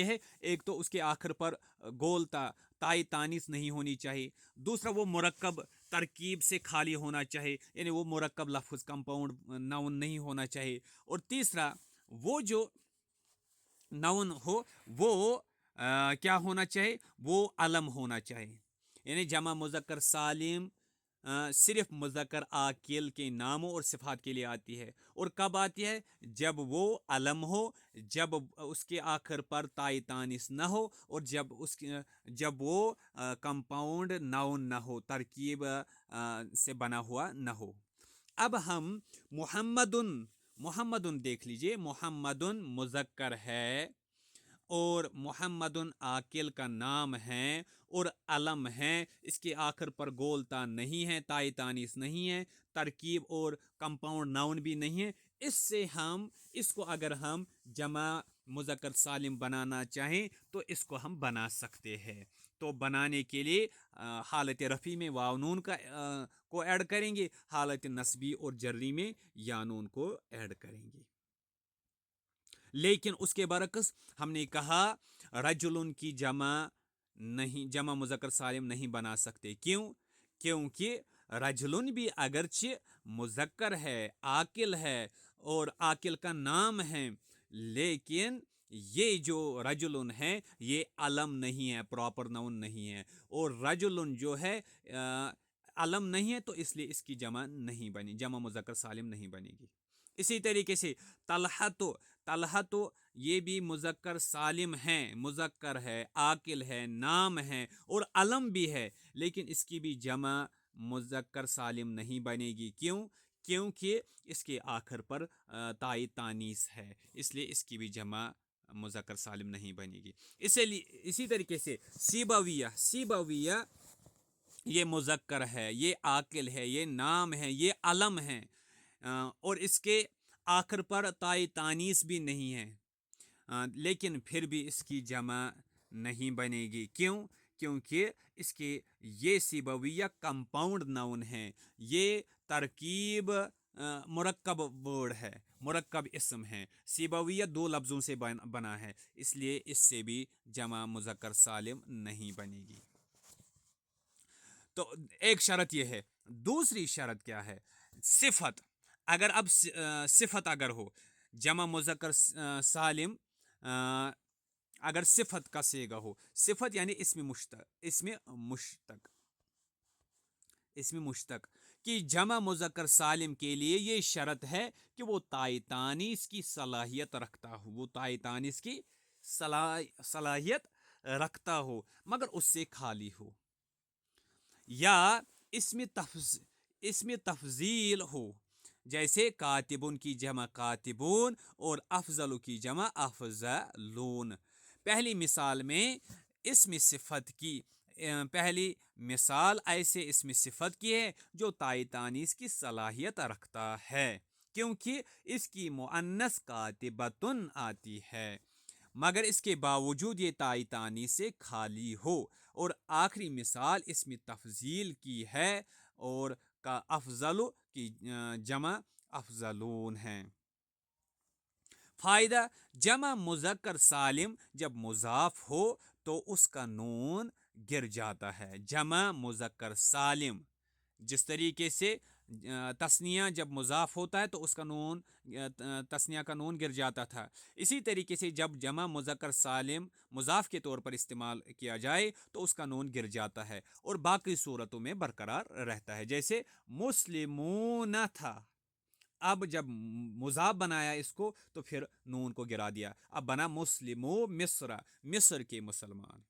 ہے ایک تو اس کے آخر پر گول تائی تانیث نہیں ہونی چاہیے. دوسرا، وہ مرکب ترکیب سے خالی ہونا چاہیے، یعنی وہ مرکب لفظ کمپاؤنڈ ناؤن نہیں ہونا چاہیے. اور تیسرا، وہ جو ناؤن ہو وہ کیا ہونا چاہیے؟ وہ علم ہونا چاہیے. یعنی جمع مذکر سالم صرف مذکر عاقل کے ناموں اور صفات کے لیے آتی ہے. اور کب آتی ہے؟ جب وہ علم ہو، جب اس کے آخر پر تائی تانیث نہ ہو، اور جب وہ کمپاؤنڈ ناؤن نہ ہو، ترکیب سے بنا ہوا نہ ہو. اب ہم محمدن دیکھ لیجئے. محمدن مذکر ہے اور محمدن عاقل کا نام ہے اور علم ہے. اس کے آخر پر گولتا نہیں ہے، تائی تانیث نہیں ہے، ترکیب اور کمپاؤنڈ ناؤن بھی نہیں ہے. اس کو اگر ہم جمع مذکر سالم بنانا چاہیں تو اس کو ہم بنا سکتے ہیں. تو بنانے کے لیے حالت رفع میں واو نون کو ایڈ کریں گے، حالت نصبی اور جری میں یا نون کو ایڈ کریں گے. لیکن اس کے برعکس ہم نے کہا رجلن کی جمع مذکر سالم نہیں بنا سکتے. کیوں؟ کیونکہ رجلن بھی اگرچہ مذکر ہے، عاقل ہے اور عاقل کا نام ہے، لیکن یہ جو رجلن ہے یہ علم نہیں ہے، پراپر ناؤن نہیں ہے. اور رجلن جو ہے علم نہیں ہے، تو اس لیے اس کی جمع مذکر سالم نہیں بنے گی. اسی طریقے سے طلحہ تو یہ بھی مذکر سالم ہے، مذکر ہے، عاقل ہے، نام ہے اور علم بھی ہے، لیکن اس کی بھی جمع مذکر سالم نہیں بنے گی. کیونکہ اس کے آخر پر تائی تانیث ہے، اس لیے اس کی بھی جمع مذکر سالم نہیں بنے گی. اسی طریقے سے سیبویہ یہ مذکر ہے، یہ عاقل ہے، یہ نام ہے، یہ علم ہے، اور اس کے आखिर पर ताई तानीस भी नहीं है, लेकिन फिर भी इसकी जमा नहीं बनेगी। क्यों? क्योंकि इसके ये सिबविया कंपाउंड नाउन है, ये तरकीब मुरक्कब वर्ड है, मुरक्कब इसम है। सिबविया दो लफ्ज़ों से बना है, इसलिए इससे भी जमा मुज़क्कर सालिम नहीं बनेगी। तो एक शर्त यह है। दूसरी शर्त क्या है? सिफत। अगर अब सिफत अगर हो, जमा मुज़क्कर सालिम अगर सिफत का सेगा हो, सिफत यानी इसमें मुश्तक, इसमें मुश्तक कि जमा मुज़क्कर सालिम के लिए ये शर्त है कि वो ताई तानीस की सलाहियत रखता हो, वो ताई तानीस की सलाहियत रखता हो मगर उससे खाली हो, या इसमें तफजील हो, जैसे कातिबुन की जमा कातिबून और अफजल की जमा अफजलून। पहली मिसाल में इसमें सिफत की पहली मिसाल ऐसे इसमें सिफत की है जो ताई तानीस की सलाहियत रखता है, क्योंकि इसकी मुअन्नस कातिबतुन आती है मगर इसके बावजूद ये ताई तानी से खाली हो। और आखिरी मिसाल इसमें तफजील की है और का अफजल की जमा अफजलून है। फ़ायदा, जमा मुज़क्कर सालिम जब मुज़ाफ हो तो उसका नून गिर जाता है। जमा मुज़क्कर सालिम जिस तरीके से तस्निया जब मुज़ाफ होता है तो उसका नून तस्निया का नून गिर जाता था, इसी तरीके से जब जमा मुज़क्कर सालिम मुज़ाफ के तौर पर इस्तेमाल किया जाए तो उसका नून गिर जाता है और बाकी सूरतों में बरकरार रहता है। जैसे मुस्लिमून था, अब जब मुज़ाफ बनाया इसको तो फिर नून को गिरा दिया, अब बना मुस्लिमो मिस्र, मिस्र के मुसलमान।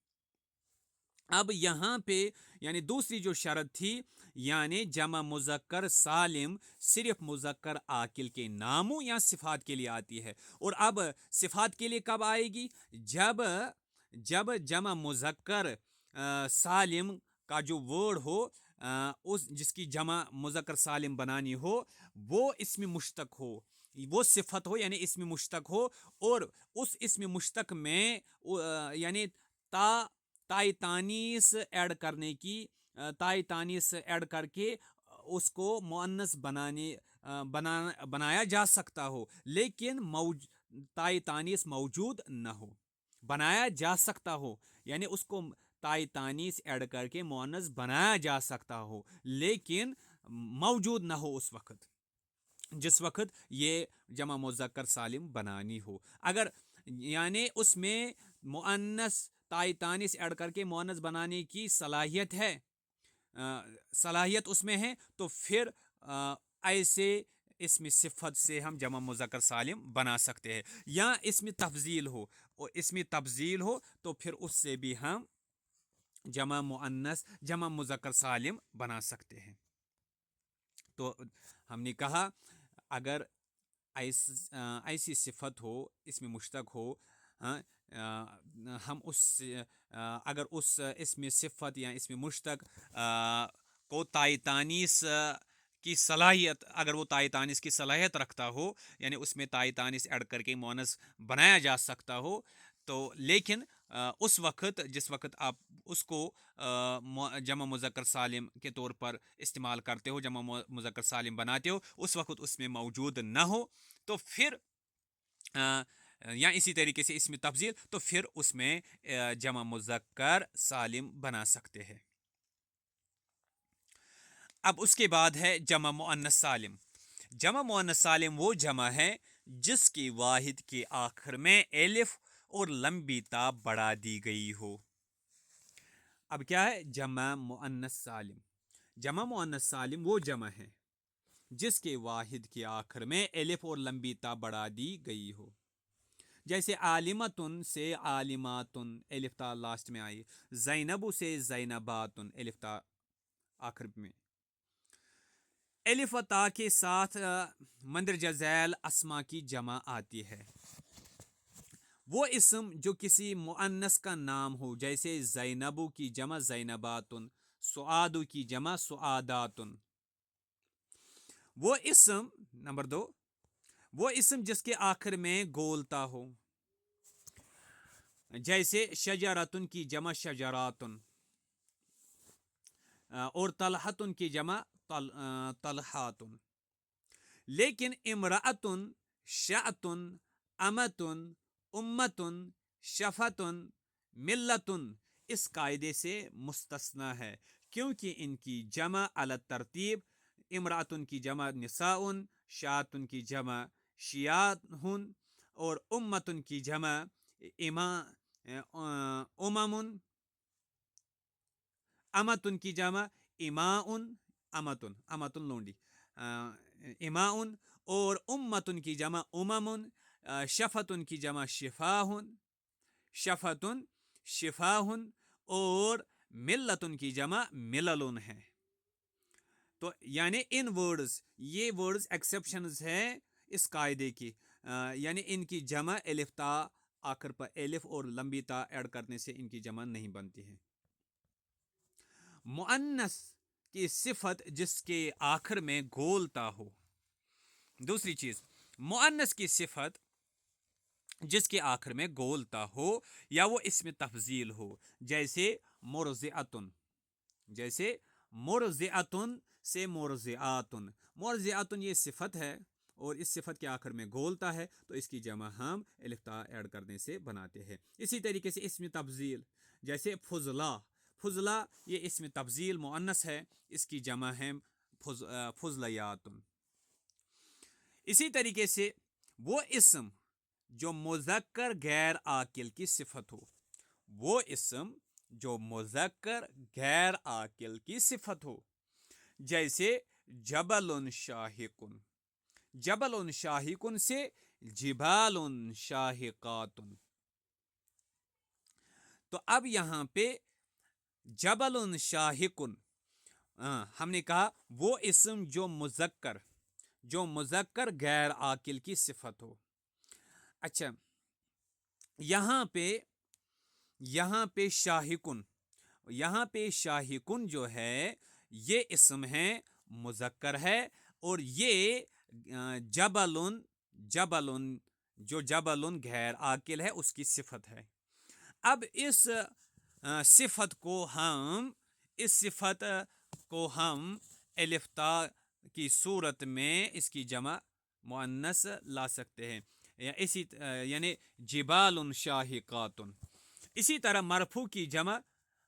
अब यहाँ पे यानी दूसरी जो शर्त थी, यानी जमा मुज़क्कर सालिम सिर्फ मुज़क्कर आकिल के नामों या सिफात के लिए आती है, और अब सिफात के लिए कब आएगी? जब जब जमा मुज़क्कर सालिम का जो वर्ड हो, उस जिसकी जमा मुज़क्कर सालिम बनानी हो, वो इसमें मुश्तक हो, वो सिफत हो यानी इसमें मुश्तक हो, और उस इसमें मुश्तक में यानी ताई तानीस ऐड करने की ताई तानीस ऐड करके उसको मुअन्नस बनाया जा सकता हो, लेकिन ताई तानीस मौजूद न हो। बनाया जा सकता हो यानी उसको ताई तानीस ऐड करके मुअन्नस बनाया जा सकता हो, लेकिन मौजूद न हो उस वक्त जिस वक्त ये जमा मुज़क्कर सालिम बनानी हो। अगर यानी उसमें मुअन्नस ताई तानीस ऐड करके मुअन्नस बनाने की सलाहियत है, सलाहियत उसमें है, तो फिर ऐसे इसमें सिफत से हम जमा मुज़क्कर सालिम बना सकते हैं। या इसमें तफजील हो, और इसमें तफजील हो तो फिर उससे भी हम जमा मुअन्नस जमा मुज़क्कर सालिम बना सकते हैं। तो हमने कहा अगर ऐसी सिफत हो, इसमें मुश्तक हो, हम उस अगर उस इसमें सिफत या इसमें मुश्तक को ताई तानीस की सलाहियत, अगर वो ताई तानीस की सलाहियत रखता हो, यानी उसमें ताई तानीस ऐड करके मुअन्नस बनाया जा सकता हो, तो लेकिन उस वक्त जिस वक्त आप उसको जमा मुज़क्कर सालिम के तौर पर इस्तेमाल करते हो, जमा मुज़क्कर सालिम बनाते हो, उस वक्त उसमें मौजूद न हो, तो फिर या इसी तरीके से इसमें तफजील, तो फिर उसमें जमा मुज़क्कर सालिम बना सकते हैं। अब उसके बाद है जमा मुअन्नस सालिम। जमा मुअन्नस सालिम वो जमा है जिसकी वाहिद के आखिर में एलिफ और लंबी ता बढ़ा दी गई हो। अब क्या है जमा मुअन्नस सालिम? जमा मुअन्नस सालिम वो जमा है जिसके वाहिद के आखिर में एलिफ और लंबी ता बढ़ा दी गई हो। जैसे आलिमतुन से आलिमातुन एलिफ ता लास्ट में आई, जैनबु से जैनबातुन एलिफ ता आखिर में। एलिफ ता के साथ मंदरजा झैल अस्मा की जमा आती है। वो इसम जो किसी मुअन्नस का नाम हो, जैसे जैनबु की जमा जैनबातुन, सुआदु की जमा सुआदातुन। वो इसम नंबर 2, وہ اسم جس کے آخر میں گولتا ہو، جیسے شجراتن کی جمع شجراتن، اور طلحتن کی جمع طلحاتن. لیکن امرأتن، شأتن، امتن، امتن، شفتن، ملتن اس قاعدے سے مستثنا ہے، کیونکہ ان کی جمع علی ترتیب امرأتن کی جمع نساءن، شاعتن کی جمع شیعہن، اور امتن کی جمع اممن، امتن کی جمع اماؤن، امتن لونڈی، اماؤن، اور امتن کی جمع اممن، شفتن کی جمع شفاہن، شفتن، شفاہن، اور ملتن کی جمع مللن ہے. تو یعنی ان ورڈز، یہ ورڈز ایکسیپشنز ہیں اس قاعدے کی، یعنی ان کی جمع الف تا آخر پر الف اور لمبی تا ایڈ کرنے سے ان کی جمع نہیں بنتی ہے. مؤنث کی صفت جس کے آخر میں گول تا ہو. دوسری چیز، مؤنث کی صفت جس کے آخر میں گول تا ہو یا وہ اسم تفضیل ہو، جیسے مرضعتن، جیسے مرضعتن سے مرضعاتن. مرضعاتن یہ صفت ہے اور اس صفت کے آخر میں گولتا ہے تو اس کی جمع ہم الف تا ایڈ کرنے سے بناتے ہیں. اسی طریقے سے اسم تفضیل جیسے فضلہ، فضلہ یہ اسم تفضیل مؤنث ہے، اس کی جمع ہے فضلیاتن. اسی طریقے سے وہ اسم جو مذکر غیر عاقل کی صفت ہو، وہ اسم جو مذکر غیر عاقل کی صفت ہو، جیسے جبل شاہکن، جبل شاہکن سے جبال شاہقات. تو اب یہاں پہ جبل شاہکن ہم نے کہا وہ اسم جو مذکر غیر عاقل کی صفت ہو. اچھا، یہاں پہ شاہکن جو ہے یہ اسم ہے، مذکر ہے، اور یہ جبل جو جبل غیر عاقل ہے اس کی صفت ہے. اب اس صفت کو ہم الف تا کی صورت میں اس کی جمع مؤنث لا سکتے ہیں، یعنی جبال شاہقات. اسی طرح مرفوع کی جمع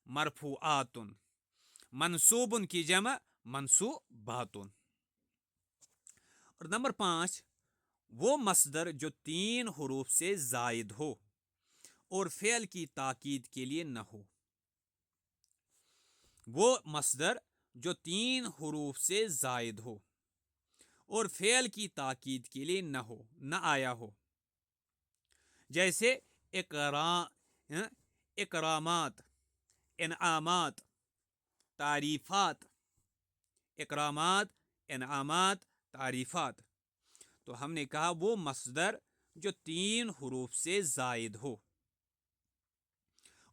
مرفوعات، منصوب کی جمع منصوبات. اور نمبر 5، وہ مصدر جو 3 حروف سے زائد ہو اور فعل کی تاکید کے لیے نہ ہو. وہ مصدر جو 3 حروف سے زائد ہو اور فعل کی تاکید کے لیے نہ آیا ہو، جیسے اکرامات، انعامات، تعریفات، اکرامات، انعامات، تعریفات. تو ہم نے کہا وہ مصدر جو 3 حروف سے زائد ہو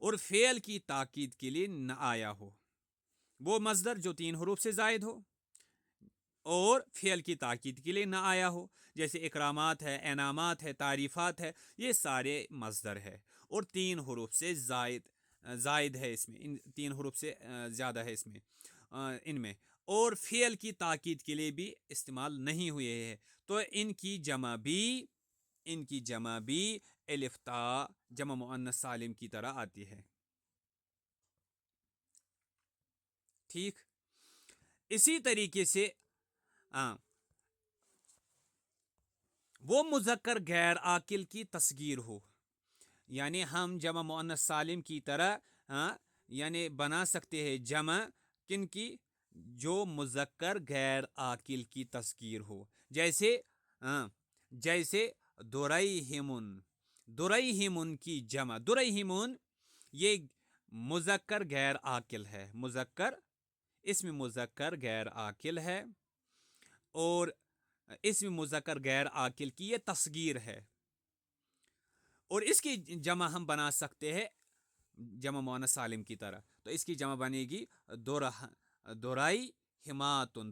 اور فعل کی تاکید کے لیے نہ آیا ہو، وہ مصدر جو 3 حروف سے زائد ہو اور فعل کی تاکید کے لیے نہ آیا ہو، جیسے اکرامات ہے، انعامات ہے، تعریفات ہے، یہ سارے مصدر ہے اور 3 حروف سے زائد ہے اس میں، ان 3 حروف سے زیادہ ہے اس میں، ان میں، اور فعل کی تاکید کے لیے بھی استعمال نہیں ہوئے ہیں، تو ان کی جمع بھی الف تا جمع مؤنث سالم کی طرح آتی ہے. ٹھیک. اسی طریقے سے وہ مذکر غیر عاقل کی تصغیر ہو، یعنی ہم جمع مؤنث سالم کی طرح یعنی بنا سکتے ہیں جمع کن کی، جو مذکر غیر عاقل کی تصغیر ہو، جیسے دریہمن کی جمع، دریہمن یہ مذکر غیر عاقل ہے، اسم مذکر غیر عاقل ہے، اور اسم مذکر غیر عاقل کی یہ تصغیر ہے، اور اس کی جمع ہم بنا سکتے ہیں جمع مؤنث سالم کی طرح. تو اس کی جمع بنے گی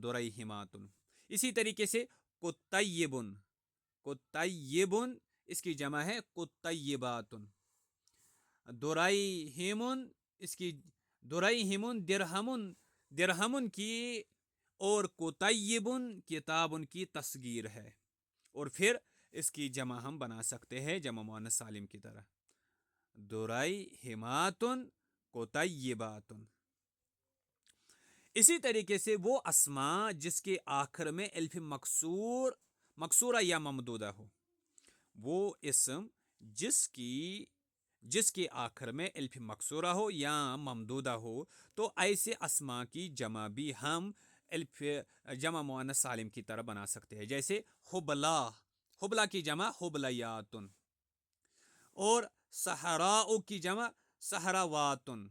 دریہماتن. اسی طریقے سے کتیبن कुत्तय्यिबुन इसकी जमा है कुत्तय्यिबातुन। दुरैहिमुन इसकी दुरैहिमुन दिरहमुन दिरहमुन की, और कुतय्यिबुन किताबुन की तस्गीर है। और फिर इसकी जमा हम बना सकते हैं जमा मुअन्नस सालिम की तरह, दुरैहिमातुन कुतय्यिबातुन। इसी तरीके से वो अस्मा जिसके आखिर में अल्फ मकसूरा या ममदूदा हो, वो इस्म जिसके आखिर में अल्फ मकसूरा हो या ममदूदा हो, तो ऐसे अस्मा की जमा भी हम अल्फ जमा मुअन्नस सालिम की तरह बना सकते हैं। जैसे हुबला, हुबला की जमा हुबलयातुन, और सहराओ की जमा सहरावातुन,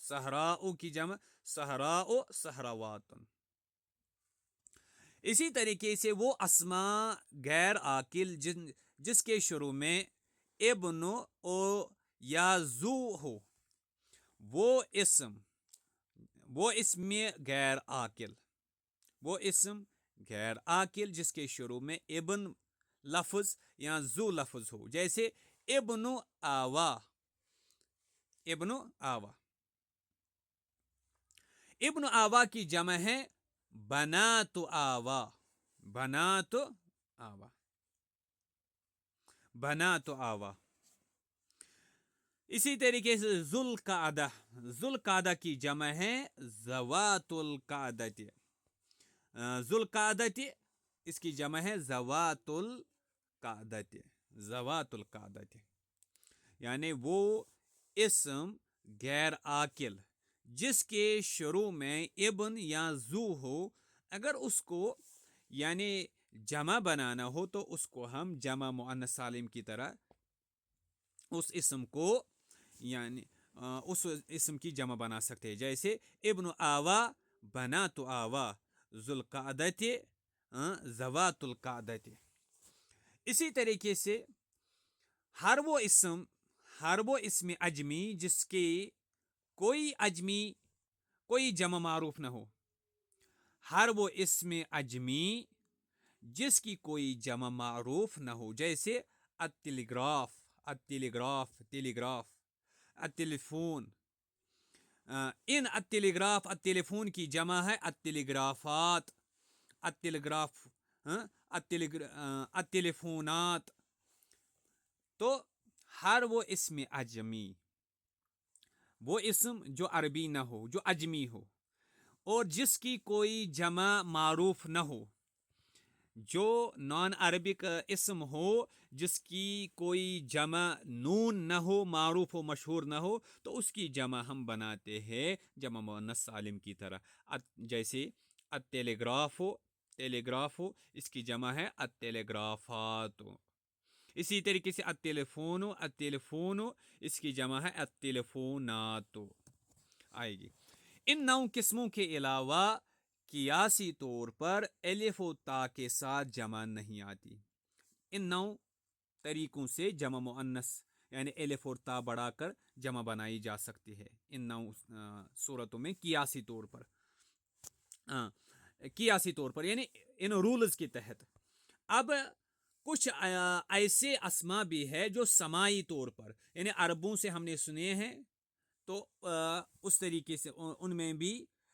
सहराओ की जमा सहराओ सहरावातुन। इसी तरीके से वो अस्मा गैर आकिल जिसके शुरू में इब्न ओ या जू हो, वो इसम गैर आकिल, वो इसम गैर आकिल जिसके शुरू में इब्न लफ्ज या जू लफ्ज हो। जैसे इब्नु आवा, इब्नु आवा। इब्नु आवा की जमा है बनातु आवा, बनातु आवा, बनातु आवा। इसी तरीके से जुल्कादा, जुल्कादा की जमा है जवातुल कादति, जुल्कादति इसकी जमा है जवातुल कादति, जवातुल कादति। यानी वो इस्म गैर आकिल जिसके शुरू में इब्न या जू हो, अगर उसको यानी जमा बनाना हो तो उसको हम जमा मुअन्नस सालिम की तरह उस इस्म को यानी उस इस्म की जमा बना सकते हैं। जैसे इब्न आवा बनातु आवा जुल्कादति जवातुल कादति। इसी तरीके से हर वो इस्म अजमी जिसके कोई जमा मारूफ न हो, हर वो इस्म अजमी जिसकी कोई जमा मारूफ न हो। जैसे अत्तेलीग्राफ, अत्तेलीग्राफ, टेलीग्राफ, अत्तेलीफोन। इन अत्तेलीग्राफ अत्तेलीफोन की जमा है अत्तेलीग्राफात, अत्तेलीग्राफ, अत्तेलीफोनात। तो हर वो इस्म अजमी, वो इस्म जो अरबी न हो, जो अजमी हो, और जिसकी कोई जमा मारूफ न हो, जो नॉन अरबिक इस्म हो जिसकी कोई जमा नून न हो, मारूफ हो, मशहूर न हो, तो उसकी जमा हम बनाते हैं जमा मुअन्नस सालिम की तरह। जैसे अत्तेलीग्राफ हो, टेलीग्राफ हो, इसकी जमा है अत्तेलीग्राफात। इसी तरीके से अत्तेलीफोन इसकी जमा है अत्तेलीफोनात आएगी। इन 9 किस्मों के अलावा कियासी तौर पर अलिफ व ता के साथ जमा नहीं आती। इन 9 तरीकों से जमा मुअन्नस यानी अलिफ और ता बढ़ाकर जमा बनाई जा सकती है इन 9 सूरतों में कियासी तौर पर, कियासी तौर पर यानी इन रूल्स के तहत। अब कुछ ऐसे अस्मा भी है जो समाई तौर पर यानी अरबों से हमने सुने हैं, तो उस तरीके से उनमें भी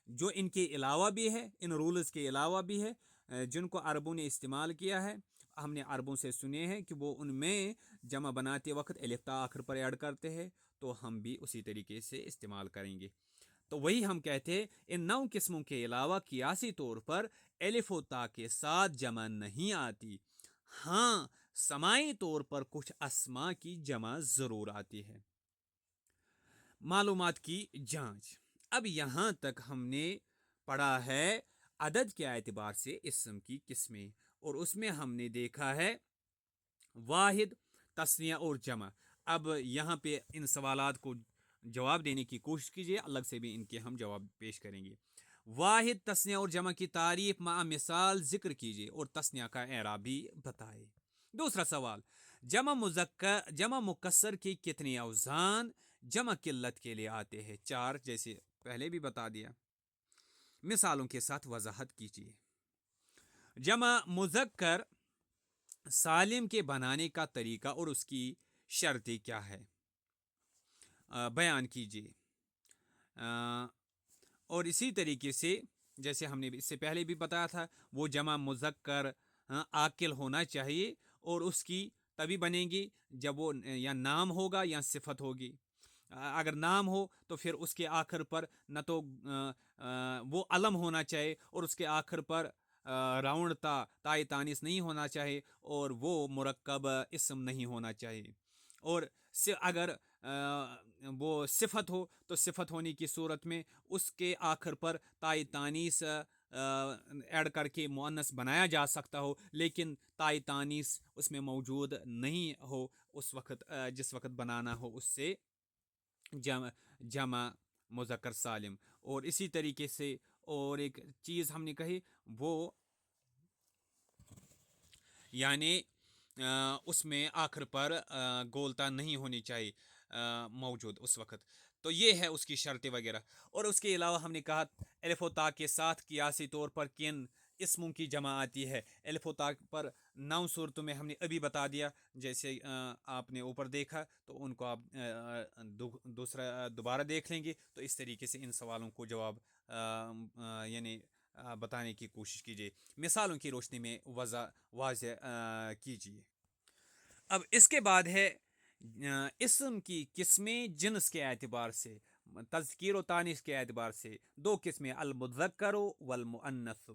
जो इनके अलावा भी है, इन रूल्स के अलावा भी है, जिनको अरबों ने इस्तेमाल किया है, हमने अरबों से सुने हैं कि वो उनमें जमा बनाते वक्त अलिफ ता आखिर पर ऐड करते हैं, तो हम भी उसी तरीके से इस्तेमाल करेंगे। तो वही हम कहते हैं इन 9 किस्मों के अलावा कियासी तौर पर अलिफ व ता के साथ जमा नहीं आती। हाँ, समाई तौर पर कुछ अस्मा की जमा जरूर आती है। मालूमात की जांच। अब यहाँ तक हमने पढ़ा है अदद के एतबार से इस्म की किस्में, और उसमें हमने देखा है वाहिद, तस्निया और जमा। अब यहाँ पे इन सवालात को जवाब देने की कोशिश कीजिए, अलग से भी इनके हम जवाब पेश करेंगे। वाहिद, तस्निया और जमा की तारीफ मा मिसाल जिक्र कीजिए और तस्निया का एराब भी बताए। दूसरा सवाल, जमा मुकस्सर की कितने औजान जमा किल्लत के लिए आते हैं? 4, जैसे पहले भी बता दिया। मिसालों के साथ वजाहत कीजिए। जमा मुज़क्कर सालिम के बनाने का तरीका और उसकी शर्तें क्या है, बयान कीजिए। और इसी तरीके से जैसे हमने इससे पहले भी बताया था, वो जमा मुज़क्कर आकिल होना चाहिए और उसकी तभी बनेगी जब वो या नाम होगा या सिफत होगी। अगर नाम हो तो फिर उसके आखिर पर न तो वो अलम होना चाहिए और उसके आखिर पर राउंड ताए तानिस नहीं होना चाहिए और वो मुरक्कब इसम नहीं होना चाहिए। और से अगर वो सिफत हो तो सिफत होने की सूरत में उसके आखिर पर ताए तानीस ऐड करके मुअन्नस बनाया जा सकता हो, लेकिन ताए तानीस उसमें मौजूद नहीं हो उस वक्त, जिस वक्त बनाना हो उससे जमा जमा मुज़क्कर सालिम। और इसी तरीके से और एक चीज़ हमने कही वो यानी उसमें आखिर पर गोलता नहीं होनी चाहिए मौजूद उस वक्त। तो ये है उसकी शर्तें वगैरह। और उसके अलावा हमने कहा अलिफ व ता के साथ कियासी तौर पर किन इसमों की जमा आती है। अलिफ व ता पर 9 सूरतों में हमने अभी बता दिया, जैसे आपने ऊपर देखा तो उनको आप दूसरा दोबारा देख लेंगे। तो इस तरीके से इन सवालों को जवाब यानी बताने की कोशिश कीजिए, मिसालों की रोशनी में वाज़ कीजिए। अब इसके बाद है इसम की किस्में जिन्स के एतबार से, तज़कीर व तानीस के एतबार से दो किस्में, अल मुज़क्कर वल मुअन्नस।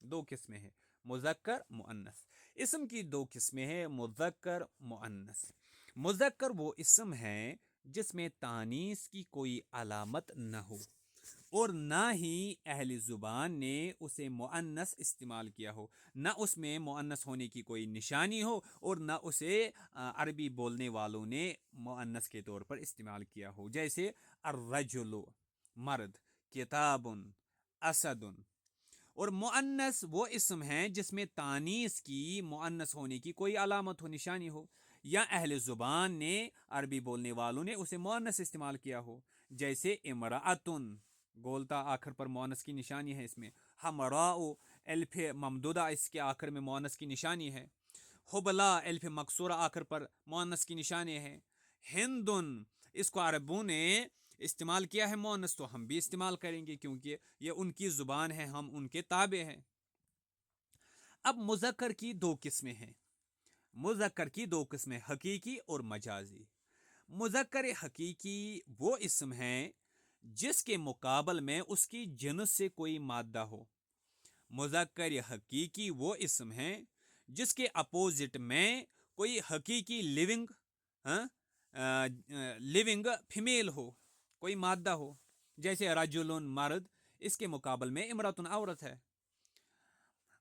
दो किस्में हैं, मुज़क्कर मुअन्नस। इसम की दो किस्में हैं, मुज़क्कर मुअन्नस। मुज़क्कर वो इसम है जिसमें तानीस की कोई अलामत न हो और ना ही अहले ज़ुबान ने उसे मुअन्नस इस्तेमाल किया हो, ना उसमें मुअन्नस होने की कोई निशानी हो और ना उसे अरबी बोलने वालों ने मुअन्नस के तौर पर इस्तेमाल किया हो। जैसे अर्रजुलु मर्द, किताबुन असदुन। और मुअन्नस वो इसम है जिसमें तानीस की मुअन्नस होने की कोई अलामत हो, निशानी हो, या अहले ज़ुबान ने अरबी बोलने वालों ने उसे मुअन्नस इस्तेमाल किया हो। जैसे इमराअतुन, गोलता आखिर पर मुअन्नस की निशानी है इसमें। हमराउ, एल्फ ममदुदा इसके आखिर में मुअन्नस की निशानी है। हुबला, एल्फ मकसूरा आखिर पर मुअन्नस की निशानी है। हिंदुन, इसको अरबों ने इस्तेमाल किया है मुअन्नस, तो हम भी इस्तेमाल करेंगे क्योंकि ये उनकी ज़ुबान है, हम उनके ताबे हैं। अब मुज़क्कर की दो किस्में हैं। मुज़क्कर की दो किस्में, हकीकी और मजाजी। मुज़क्कर हकीकी वो इसम है जिसके मुकाबल में उसकी जिन्स से कोई मादा हो। मुज़क्कर हकीकी वो इसम है जिसके अपोजिट में कोई हकीकी लिविंग लिविंग फीमेल हो, कोई मादा हो। जैसे रजुलन मर्द, इसके मुकाबल में इमरतुन औरत है।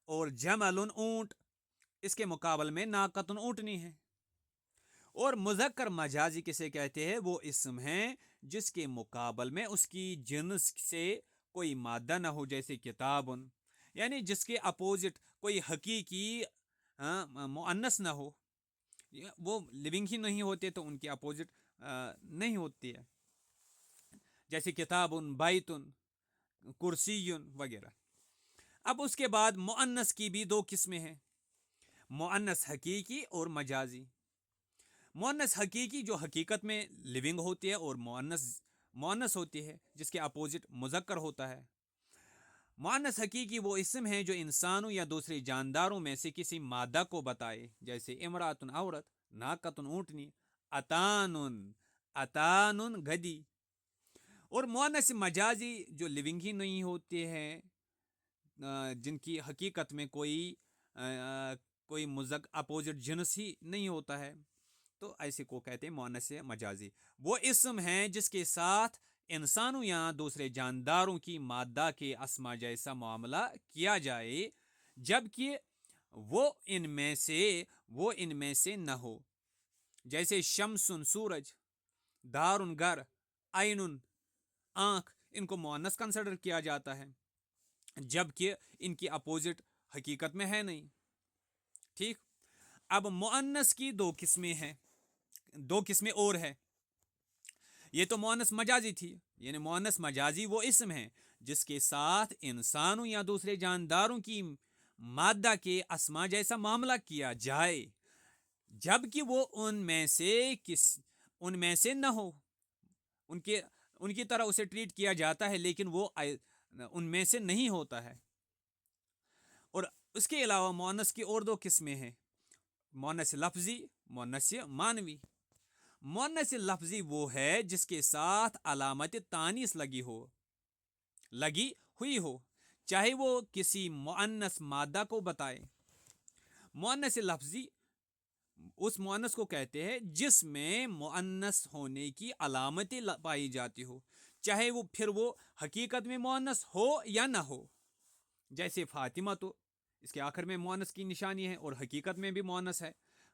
और जमलुन ऊंट, इसके मुकाबल में नाकतुन ऊंटनी है। और मुज़क्कर मजाजी किसे कहते हैं, वो इसम है जिसके मुकाबल में उसकी जिन्स से कोई मादा ना हो, जैसे किताबुन, यानी जिसके अपोजिट कोई हकीकी मुअन्नस ना हो, वो लिविंग ही नहीं होते तो उनकी अपोजिट नहीं होती है। जैसे किताबुन, बैतुन, कुर्सियुन वगैरह। अब उसके बाद मुअन्नस की भी दो किस्में हैं, मुअन्नस हकीकी और मजाजी। मुअन्नस हकीकी जो हकीकत में लिविंग होती है और मुअन्नस मुअन्नस होती है जिसके अपोजिट मुज़क्कर होता है। मुअन्नस हकीकी वो इसम है जो इंसानों या दूसरे जानदारों में से किसी मादा को बताए, जैसे इमरातुन औरत, नाकतुन ऊँटनी, अतानुन अतानुन गधी। और मुअन्नस मजाजी जो लिविंग ही नहीं होते हैं, जिनकी हकीकत में कोई मुज़क्कर अपोजिट जिन्स ही नहीं होता है, तो ऐसे को कहते हैं मुअन्नस मजाजी। वो इसम हैं जिसके साथ इंसानों या दूसरे जानदारों की मादा के अस्मा जैसा मामला किया जाए, जबकि वो इनमें से वो इनमें से न हो। जैसे शम्सुन सूरज, दारुन घर, आइनुन आंख, इनको मुअन्नस कंसिडर किया जाता है जबकि इनकी अपोजिट हकीकत में है नहीं। ठीक। अब मुअन्नस की दो किस्में हैं, दो किस्में और है। ये तो मुअन्नस मजाजी थी, यानी मुअन्नस मजाजी वो इसम है जिसके साथ इंसानों या दूसरे जानदारों की मादा के अस्मा जैसा मामला किया जाए, जबकि वो उनमें से न हो। उनके उनकी तरह उसे ट्रीट किया जाता है, लेकिन वो उनमें से नहीं होता है। और उसके अलावा मुअन्नस की और दो किस्में हैं, मुअन्नस लफ्जी, मुअन्नस मानवी। मुअन्नस लफ्जी वो है जिसके साथ अलामत तानीस लगी हुई हो, चाहे वो किसी मुअन्नस मादा को बताए। मुअन्नस लफ्जी उस मुअन्नस को कहते हैं जिसमें मुअन्नस होने की अलामतें पाई जाती हो, चाहे वो हकीकत में मुअन्नस हो या ना हो। जैसे फातिमा तो इसके आखिर में मुअन्नस की निशानी है और हकीकत में भी मुअन्नस है।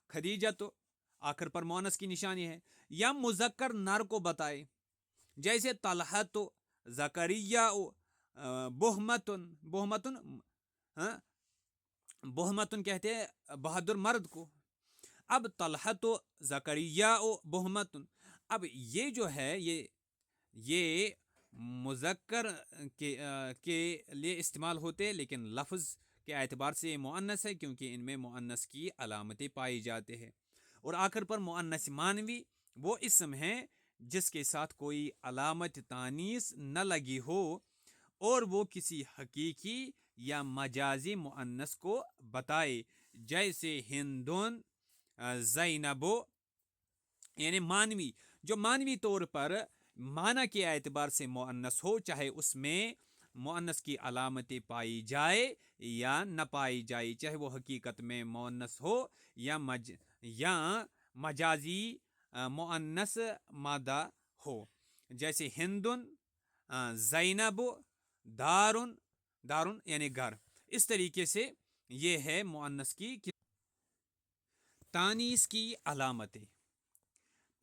खदीजा तो आखिर पर मुअन्नस की निशानी है। या मुज़क्कर नर को बताए, जैसे तलहा तो ज़करिया बुहमतुन बुहमतुन हाँ, बुहमतुन कहते हैं बहादुर मर्द को। अब तलहा तो ज़करिया बुहमतुन, अब ये जो है ये मुज़क्कर के लिए इस्तेमाल होते हैं, लेकिन लफ्ज़ के एतबार से मुअन्नस है, क्योंकि इनमें मुअन्नस की अलामतें पाई जाते हैं। और आखिर पर मुअन्नस मानवी वो इसम है जिसके साथ कोई अलामत तानीस न लगी हो और वो किसी हकीकी या मजाजी मुअन्नस को बताए, जैसे हिंदुन ज़ैनबो, यानी मानवी, जो मानवी तौर पर माना के एतबार से मुअन्नस हो, चाहे उसमें मुअन्नस की अलामतें पाई जाए या न पाई जाए, चाहे वो हकीकत में मुअन्नस हो या मजाजी मुअन्नस मादा हो। जैसे हिंदुन ज़ैनब दारुन, दारुन यानी घर। इस तरीके से ये है मुअन्नस की तानीस की अलामतें।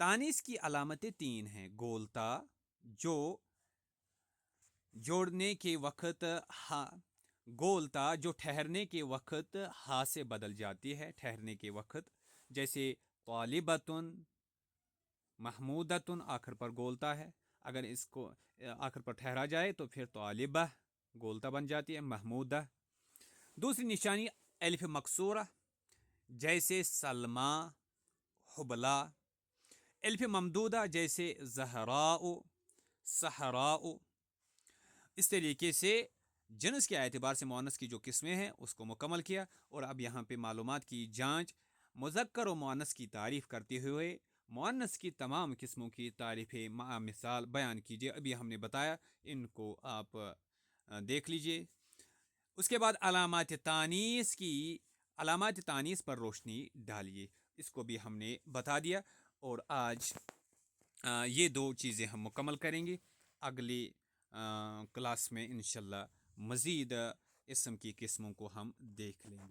तानीस की अलामतें तीन हैं। गोलता, जो जोड़ने के वक्त हा, गोलता जो ठहरने के वक्त हा से बदल जाती है, ठहरने के वक्त, जैसे तालिबतुन महमूदतुन आखिर पर गोलता है, अगर इसको आखिर पर ठहरा जाए तो फिर तालिबा गोलता बन जाती है, महमूदा। दूसरी निशानी अलिफ मकसूरा, जैसे सलमा, हुबला। अलिफ ममदूदा, जैसे ज़हराओ, सहराओ। इस तरीके से जिन्स के एतबार से मुअन्नस की जो किस्में हैं उसको मुकम्मल किया। और अब यहाँ पे मालूमात की जांच, मुज़क्कर और मुअन्नस की तारीफ़ करते हुए मुअन्नस की तमाम किस्मों की तारीफ़ें मिसाल बयान कीजिए। अभी हमने बताया, इनको आप देख लीजिए। उसके बाद अलामात तानीस पर रोशनी डालिए, इसको भी हमने बता दिया। और आज ये दो चीज़ें हम मुकम्मल करेंगे। अगली क्लास में इंशाल्लाह मज़ीद इस्म की किस्मों को हम देख लेंगे।